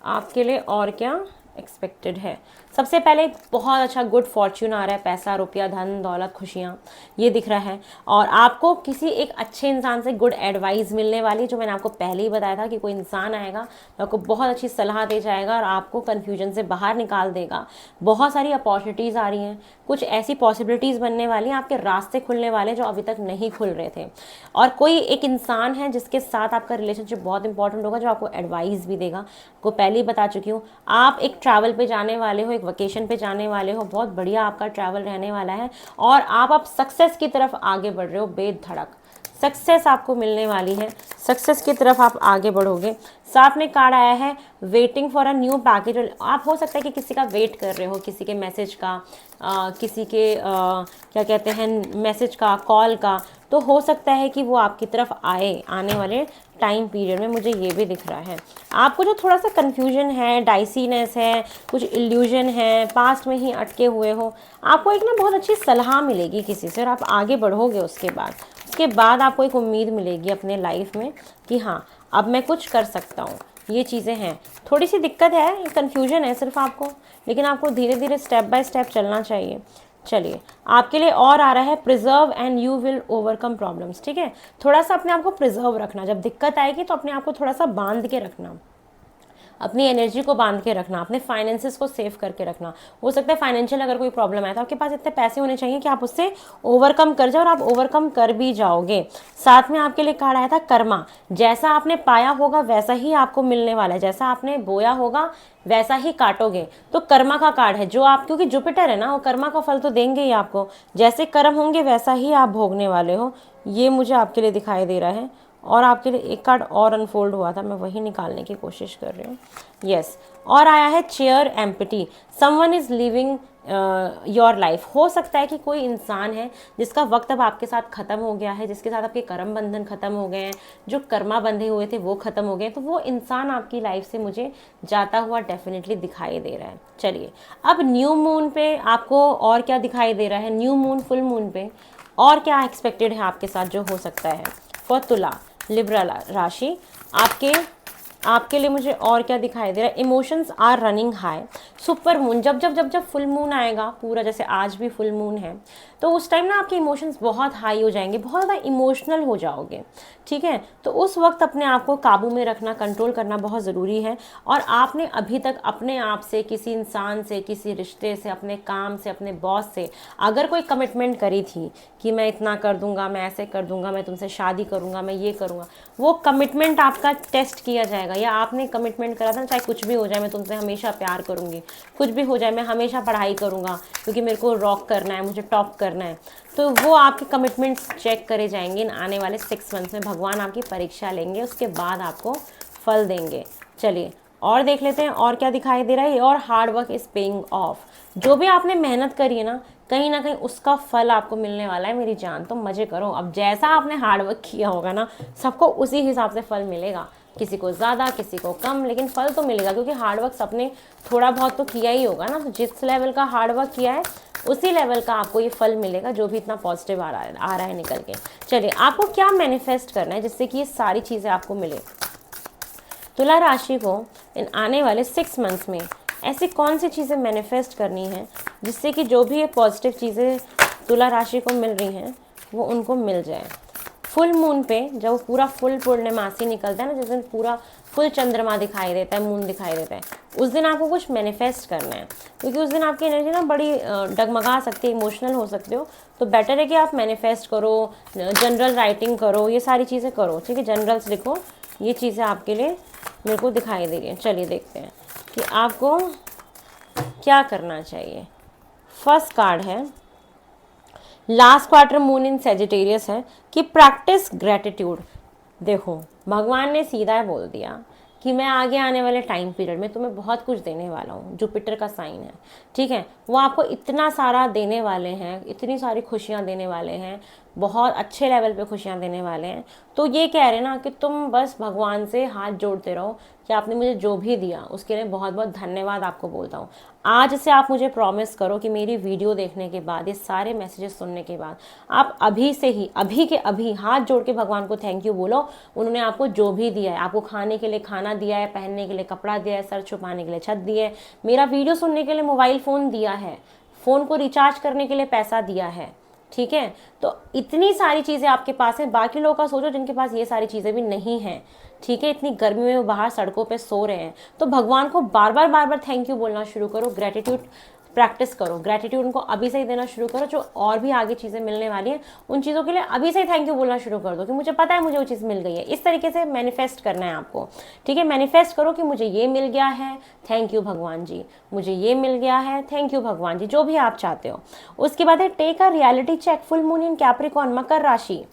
A: आपके लिए और क्या एक्सपेक्टेड है। सबसे पहले बहुत अच्छा गुड फॉर्च्यून आ रहा है, पैसा रुपया धन दौलत खुशियाँ ये दिख रहा है, और आपको किसी एक अच्छे इंसान से गुड एडवाइस मिलने वाली, जो मैंने आपको पहले ही बताया था कि कोई इंसान आएगा तो आपको बहुत अच्छी सलाह दे जाएगा और आपको कन्फ्यूजन से बाहर निकाल देगा। बहुत सारी अपॉर्चुनिटीज़ आ रही हैं, कुछ ऐसी पॉसिबिलिटीज़ बनने वाली हैं, आपके रास्ते खुलने वाले जो अभी तक नहीं खुल रहे थे, और कोई एक इंसान है जिसके साथ आपका रिलेशनशिप बहुत इंपॉर्टेंट होगा, जो आपको एडवाइस भी देगा। आपको पहले ही बता चुकी हूँ, आप एक ट्रैवल पे जाने वाले हो, एक वेकेशन पे जाने वाले हो, बहुत बढ़िया आपका ट्रैवल रहने वाला है, और आप सक्सेस की तरफ आगे बढ़ रहे हो बेधड़क, सक्सेस आपको मिलने वाली है, सक्सेस की तरफ आप आगे बढ़ोगे। साथ में कार्ड आया है waiting for a new package. आप हो सकता है कि किसी का वेट कर रहे हो, किसी के मैसेज का, किसी के क्या कहते हैं मैसेज का, कॉल का, तो हो सकता है कि वो आपकी तरफ आने वाले टाइम पीरियड में, मुझे ये भी दिख रहा है। आपको जो थोड़ा सा कन्फ्यूजन है, डाइसीनेस है, कुछ इल्यूजन है, पास्ट में ही अटके हुए हो, आपको एक ना बहुत अच्छी सलाह मिलेगी किसी से, और आप आगे बढ़ोगे। उसके बाद आपको एक उम्मीद मिलेगी अपने लाइफ में कि हाँ अब मैं कुछ कर सकता हूँ। ये चीज़ें हैं, थोड़ी सी दिक्कत है, कन्फ्यूजन है सिर्फ आपको, लेकिन आपको धीरे धीरे स्टेप बाय स्टेप चलना चाहिए। चलिए, आपके लिए और आ रहा है preserve and you will overcome problems. ठीक है, थोड़ा सा अपने आप को प्रिजर्व रखना, जब दिक्कत आएगी तो अपने आप को थोड़ा सा बांध के रखना, अपनी एनर्जी को बांध के रखना, अपने फाइनेंसेस को सेव करके रखना। हो सकता है फाइनेंशियल अगर कोई प्रॉब्लम है तो आपके पास इतने पैसे होने चाहिए कि आप उससे ओवरकम कर जाओ, और आप ओवरकम कर भी जाओगे। साथ में आपके लिए कार्ड आया था कर्मा। जैसा आपने पाया होगा वैसा ही आपको मिलने वाला है, जैसा आपने बोया होगा वैसा ही काटोगे। तो कर्मा का कार्ड है, जो आप, क्योंकि जुपिटर है ना, वो कर्मा का फल तो देंगे ही आपको, जैसे कर्म होंगे वैसा ही आप भोगने वाले हो। ये मुझे आपके लिए दिखाई दे रहा है। और आपके लिए एक कार्ड और अनफोल्ड हुआ था, मैं वही निकालने की कोशिश कर रही हूँ। यस, और आया है chair empty. Someone is living your life. हो सकता है कि कोई इंसान है जिसका वक्त अब आपके साथ ख़त्म हो गया है, जिसके साथ आपके कर्म बंधन ख़त्म हो गए हैं, जो कर्मा बंधे हुए थे वो ख़त्म हो गए, तो वो इंसान आपकी लाइफ से मुझे जाता हुआ डेफिनेटली दिखाई दे रहा है। चलिए, अब न्यू मून पे आपको और क्या दिखाई दे रहा है, न्यू मून फुल मून पे और क्या एक्सपेक्टेड है आपके साथ जो हो सकता है फॉर तुला लिब्रा राशि आपके लिए मुझे और क्या दिखाई दे रहा है। Emotions are running high. Super moon, जब फुल मून आएगा पूरा, जैसे आज भी फुल मून है, तो उस टाइम ना आपके इमोशंस बहुत हाई हो जाएंगे, बहुत ज़्यादा इमोशनल हो जाओगे। ठीक है, तो उस वक्त अपने आप को काबू में रखना, कंट्रोल करना बहुत ज़रूरी है। और आपने अभी तक अपने आप से, किसी इंसान से, किसी रिश्ते से, अपने काम से, अपने बॉस से अगर कोई कमिटमेंट करी थी कि मैं इतना कर दूंगा, मैं ऐसे कर दूंगा, मैं तुमसे शादी करूंगा, मैं ये करूंगा, वो कमिटमेंट आपका टेस्ट किया जाएगा। या आपने कमिटमेंट करा था, चाहे कुछ भी हो जाए मैं तुमसे हमेशा प्यार करूंगी, कुछ भी हो जाए मैं हमेशा पढ़ाई करूंगा क्योंकि मेरे को रॉक करना है, मुझे टॉप करना है, तो वो आपके कमिटमेंट्स चेक करे जाएंगे इन आने वाले 6 मंथ्स में। भगवान आपकी परीक्षा लेंगे, उसके बाद आपको फल देंगे। चलिए और देख लेते हैं और क्या दिखाई दे रहा है। और hard work is paying off. जो भी आपने मेहनत करी है ना कहीं उसका फल आपको मिलने वाला है मेरी जान, तो मजे करो। अब जैसा आपने हार्ड वर्क किया होगा ना, सबको उसी हिसाब से फल मिलेगा, किसी को ज़्यादा किसी को कम, लेकिन फल तो मिलेगा, क्योंकि हार्ड वर्क सबने थोड़ा बहुत तो किया ही होगा ना। तो जिस लेवल का हार्ड वर्क किया है उसी लेवल का आपको ये फल मिलेगा, जो भी इतना पॉजिटिव आ रहा है निकल के। चलिए, आपको क्या मैनिफेस्ट करना है जिससे कि ये सारी चीज़ें आपको मिले। तुला राशि को इन आने वाले 6 मंथ्स में ऐसी कौन सी चीज़ें मैनिफेस्ट करनी है जिससे कि जो भी ये पॉजिटिव चीज़ें तुला राशि को मिल रही हैं वो उनको मिल जाए। फुल मून पे जब पूरा फुल पूर्णिमासी निकलता है ना, जिस दिन पूरा फुल चंद्रमा दिखाई देता है, मून दिखाई देता है, उस दिन आपको कुछ मैनिफेस्ट करना है, क्योंकि उस दिन आपकी एनर्जी ना बड़ी डगमगा सकती है, इमोशनल हो सकते हो। तो बेटर है कि आप मैनिफेस्ट करो, जनरल राइटिंग करो, ये सारी चीज़ें करो। ठीक है, जनरल्स लिखो, ये चीज़ें आपके लिए मेरे को दिखाई दे रही है। चलिए देखते हैं कि आपको क्या करना चाहिए। फर्स्ट कार्ड है last quarter moon in Sagittarius है कि प्रैक्टिस ग्रेटिट्यूड। देखो, भगवान ने सीधा बोल दिया कि मैं आगे आने वाले टाइम पीरियड में तुम्हें बहुत कुछ देने वाला हूँ। जुपिटर का साइन है, ठीक है, वो आपको इतना सारा देने वाले हैं, इतनी सारी खुशियाँ देने वाले हैं, बहुत अच्छे लेवल पे खुशियाँ देने वाले हैं। तो ये कह रहे हैं ना कि तुम बस भगवान से हाथ जोड़ते रहो कि आपने मुझे जो भी दिया उसके लिए बहुत बहुत धन्यवाद आपको बोलता हूँ। आज से आप मुझे प्रॉमिस करो कि मेरी वीडियो देखने के बाद, ये सारे मैसेजेस सुनने के बाद, आप अभी से ही, अभी के अभी हाथ जोड़ के भगवान को थैंक यू बोलो। उन्होंने आपको जो भी दिया है, आपको खाने के लिए खाना दिया है, पहनने के लिए कपड़ा दिया है, सर छुपाने के लिए छत दी है, मेरा वीडियो सुनने के लिए मोबाइल फ़ोन दिया है, फ़ोन को रिचार्ज करने के लिए पैसा दिया है, ठीक है। तो इतनी सारी चीज़ें आपके पास हैं। बाकी लोगों का सोचो जिनके पास ये सारी चीज़ें भी नहीं हैं, ठीक है, इतनी गर्मी में वो बाहर सड़कों पे सो रहे हैं। तो भगवान को बार बार थैंक यू बोलना शुरू करो, ग्रेटिट्यूड प्रैक्टिस करो, ग्रेटिट्यूड उनको अभी से ही देना शुरू करो। जो और भी आगे चीज़ें मिलने वाली हैं उन चीज़ों के लिए अभी से ही थैंक यू बोलना शुरू कर दो कि मुझे पता है मुझे वो चीज़ मिल गई है। इस तरीके से मैनिफेस्ट करना है आपको, ठीक है। मैनिफेस्ट करो कि मुझे ये मिल गया है, थैंक यू भगवान जी, मुझे ये मिल गया है, थैंक यू भगवान जी, जो भी आप चाहते हो। उसके बाद है take a reality check, full moon in Capricorn, मकर राशि।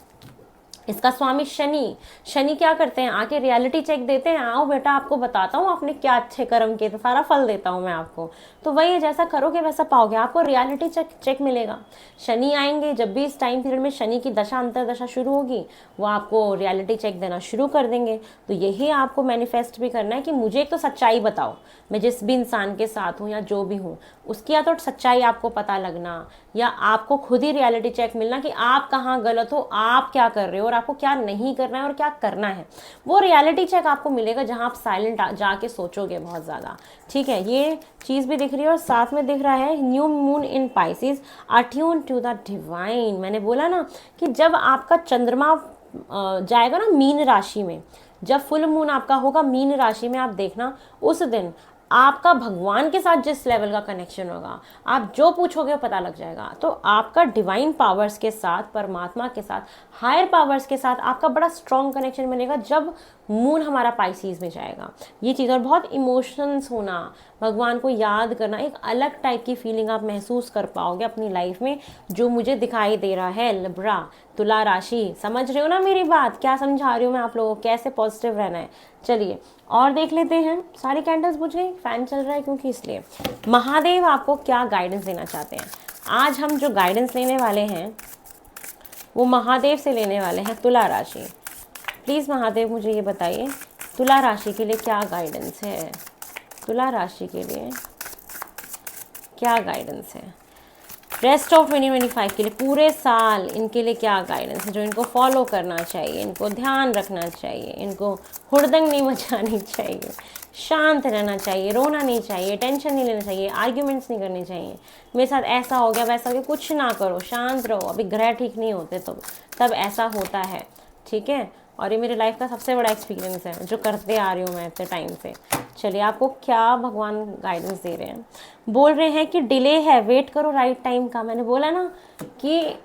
A: इसका स्वामी शनि, शनि क्या करते हैं, आके रियलिटी चेक देते हैं, आओ बेटा आपको बताता हूँ आपने क्या अच्छे कर्म किए थे, सारा फल देता हूँ मैं आपको। तो वही है, जैसा करोगे वैसा पाओगे, आपको रियलिटी चेक मिलेगा। शनि आएंगे, जब भी इस टाइम पीरियड में शनि की दशा अंतरदशा शुरू होगी, वो आपको रियलिटी चेक देना शुरू कर देंगे। तो यही आपको मैनिफेस्ट भी करना है कि मुझे एक तो सच्चाई बताओ, मैं जिस भी इंसान के साथ हूँ या जो भी हूँ उसकी या तो सच्चाई आपको पता लगना, या आपको खुद ही रियलिटी चेक मिलना कि आप कहाँ गलत हो, आप क्या कर रहे हो और आपको क्या नहीं करना है और क्या करना है। वो रियलिटी चेक आपको मिलेगा जहाँ आप साइलेंट जाके सोचोगे बहुत ज़्यादा, ठीक है। ये चीज़ भी दिख रही है और साथ में दिख रहा है new moon in Pisces, attune to the divine. मैंने बोला ना कि जब आपका चंद्रमा जाएगा ना मीन राशि में, जब फुल मून आपका होगा मीन राशि में, आप देखना उस दिन आपका भगवान के साथ जिस लेवल का कनेक्शन होगा, आप जो पूछोगे वो पता लग जाएगा। तो आपका डिवाइन पावर्स के साथ, परमात्मा के साथ, हायर पावर्स के साथ आपका बड़ा स्ट्रॉन्ग कनेक्शन बनेगा जब मून हमारा पाइसीज में जाएगा। ये चीज़, और बहुत इमोशंस होना, भगवान को याद करना, एक अलग टाइप की फीलिंग आप महसूस कर पाओगे अपनी लाइफ में, जो मुझे दिखाई दे रहा है। लिब्रा, तुला राशि, समझ रहे हो ना मेरी बात, क्या समझा रही हूँ मैं आप लोगों को, कैसे पॉजिटिव रहना है। चलिए और देख लेते हैं। सारी कैंडल्स बुझ गई, फैन चल रहा है क्योंकि, इसलिए महादेव आपको क्या गाइडेंस देना चाहते हैं। आज हम जो गाइडेंस लेने वाले हैं वो महादेव से लेने वाले हैं। तुला राशि, प्लीज़ महादेव मुझे ये बताइए तुला राशि के लिए क्या गाइडेंस है, तुला राशि के लिए क्या गाइडेंस है रेस्ट ऑफ 2025 के लिए, पूरे साल इनके लिए क्या गाइडेंस है जो इनको फॉलो करना चाहिए, इनको ध्यान रखना चाहिए, इनको हुड़दंग नहीं मचानी चाहिए, शांत रहना चाहिए, रोना नहीं चाहिए, टेंशन नहीं लेना चाहिए, आर्ग्यूमेंट्स नहीं करने चाहिए, मेरे साथ ऐसा हो गया वैसा हो गया, कुछ ना करो, शांत रहो, अभी ग्रह ठीक नहीं होते तो तब ऐसा होता है, ठीक है। और ये मेरी लाइफ का सबसे बड़ा एक्सपीरियंस है जो करते आ रही हूँ मैं इतने टाइम से। चलिए आपको क्या भगवान गाइडेंस दे रहे हैं। बोल रहे हैं कि डिले है, वेट करो राइट टाइम का। मैंने बोला ना कि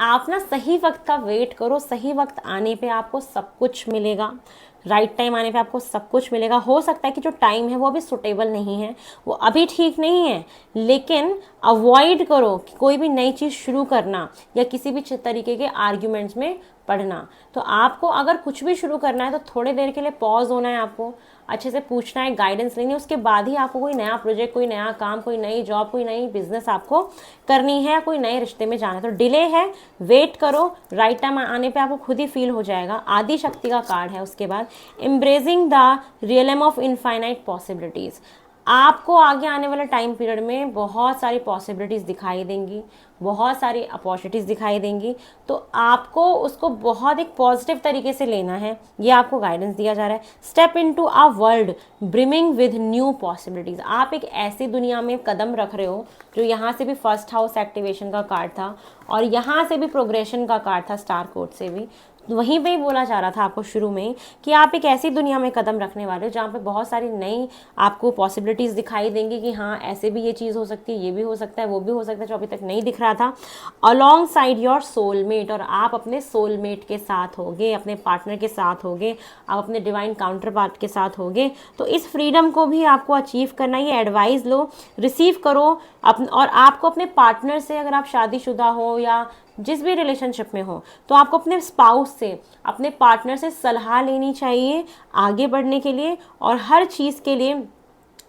A: आप ना सही वक्त का वेट करो, सही वक्त आने पे आपको सब कुछ मिलेगा, राइट टाइम आने पे आपको सब कुछ मिलेगा। हो सकता है कि जो टाइम है वो अभी सुटेबल नहीं है, वो अभी ठीक नहीं है, लेकिन अवॉइड करो कि कोई भी नई चीज़ शुरू करना या किसी भी तरीके के आर्ग्यूमेंट्स में पढ़ना। तो आपको अगर कुछ भी शुरू करना है तो थोड़ी देर के लिए पॉज होना है, आपको अच्छे से पूछना है, गाइडेंस लेनी है, उसके बाद ही आपको कोई नया प्रोजेक्ट, कोई नया काम, कोई नई जॉब, कोई नई बिजनेस आपको करनी है, कोई नए रिश्ते में जाना है। तो डिले है, वेट करो, राइट टाइम आने पे आपको खुद ही फील हो जाएगा। आदि शक्ति का कार्ड है। उसके बाद embracing the realm of infinite possibilities, आपको आगे आने वाले टाइम पीरियड में बहुत सारी पॉसिबिलिटीज़ दिखाई देंगी, बहुत सारी अपॉर्चुनिटीज़ दिखाई देंगी। तो आपको उसको बहुत एक पॉजिटिव तरीके से लेना है, ये आपको गाइडेंस दिया जा रहा है। Step into a world brimming with new possibilities, आप एक ऐसी दुनिया में कदम रख रहे हो जो यहाँ से भी फर्स्ट हाउस एक्टिवेशन का कार्ड था और यहाँ से भी प्रोग्रेशन का कार्ड था, स्टार कोड से भी वहीं पे ही बोला जा रहा था आपको शुरू में कि आप एक ऐसी दुनिया में कदम रखने वाले हो जहाँ पे बहुत सारी नई आपको पॉसिबिलिटीज़ दिखाई देंगी कि हाँ ऐसे भी ये चीज़ हो सकती है, ये भी हो सकता है, वो भी हो सकता है जो अभी तक नहीं दिख रहा था। अलॉन्ग साइड योर सोलमेट, और आप अपने सोलमेट के साथ होगे, अपने पार्टनर के साथ होगे, आप अपने डिवाइन काउंटर पार्ट के साथ होगे। तो इस फ्रीडम को भी आपको अचीव करना है। एडवाइस लो, रिसीव करो और आपको अपने पार्टनर से, अगर आप शादीशुदा हो या जिस भी रिलेशनशिप में हो, तो आपको अपने स्पाउस से, अपने पार्टनर से सलाह लेनी चाहिए आगे बढ़ने के लिए, और हर चीज़ के लिए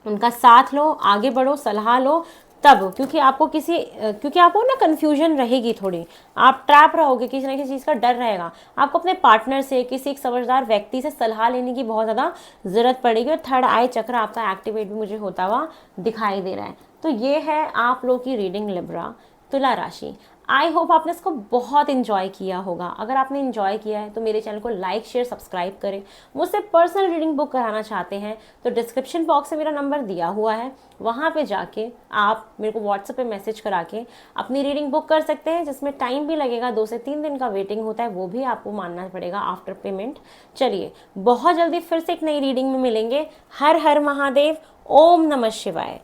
A: उनका साथ लो, आगे बढ़ो, सलाह लो, तब क्योंकि आपको ना कन्फ्यूजन रहेगी थोड़ी, आप ट्रैप रहोगे, किसी ना किसी चीज़ का डर रहेगा, आपको अपने पार्टनर से, किसी एक समझदार व्यक्ति से सलाह लेने की बहुत ज़्यादा ज़रूरत पड़ेगी। और थर्ड आई चक्र आपका एक्टिवेट भी मुझे होता हुआ दिखाई दे रहा है। तो ये है आप लोग की रीडिंग लिब्रा, तुला राशि। आई होप आपने इसको बहुत इंजॉय किया होगा। अगर आपने इंजॉय किया है तो मेरे चैनल को लाइक शेयर सब्सक्राइब करें। मुझसे पर्सनल रीडिंग बुक कराना चाहते हैं तो डिस्क्रिप्शन बॉक्स में मेरा नंबर दिया हुआ है, वहाँ पे जाके आप मेरे को व्हाट्सएप पे मैसेज करा के अपनी रीडिंग बुक कर सकते हैं, जिसमें टाइम भी लगेगा, 2 से 3 दिन का वेटिंग होता है, वो भी आपको मानना पड़ेगा आफ्टर पेमेंट। चलिए, बहुत जल्दी फिर से एक नई रीडिंग में मिलेंगे। हर हर महादेव, ओम नमः शिवाय।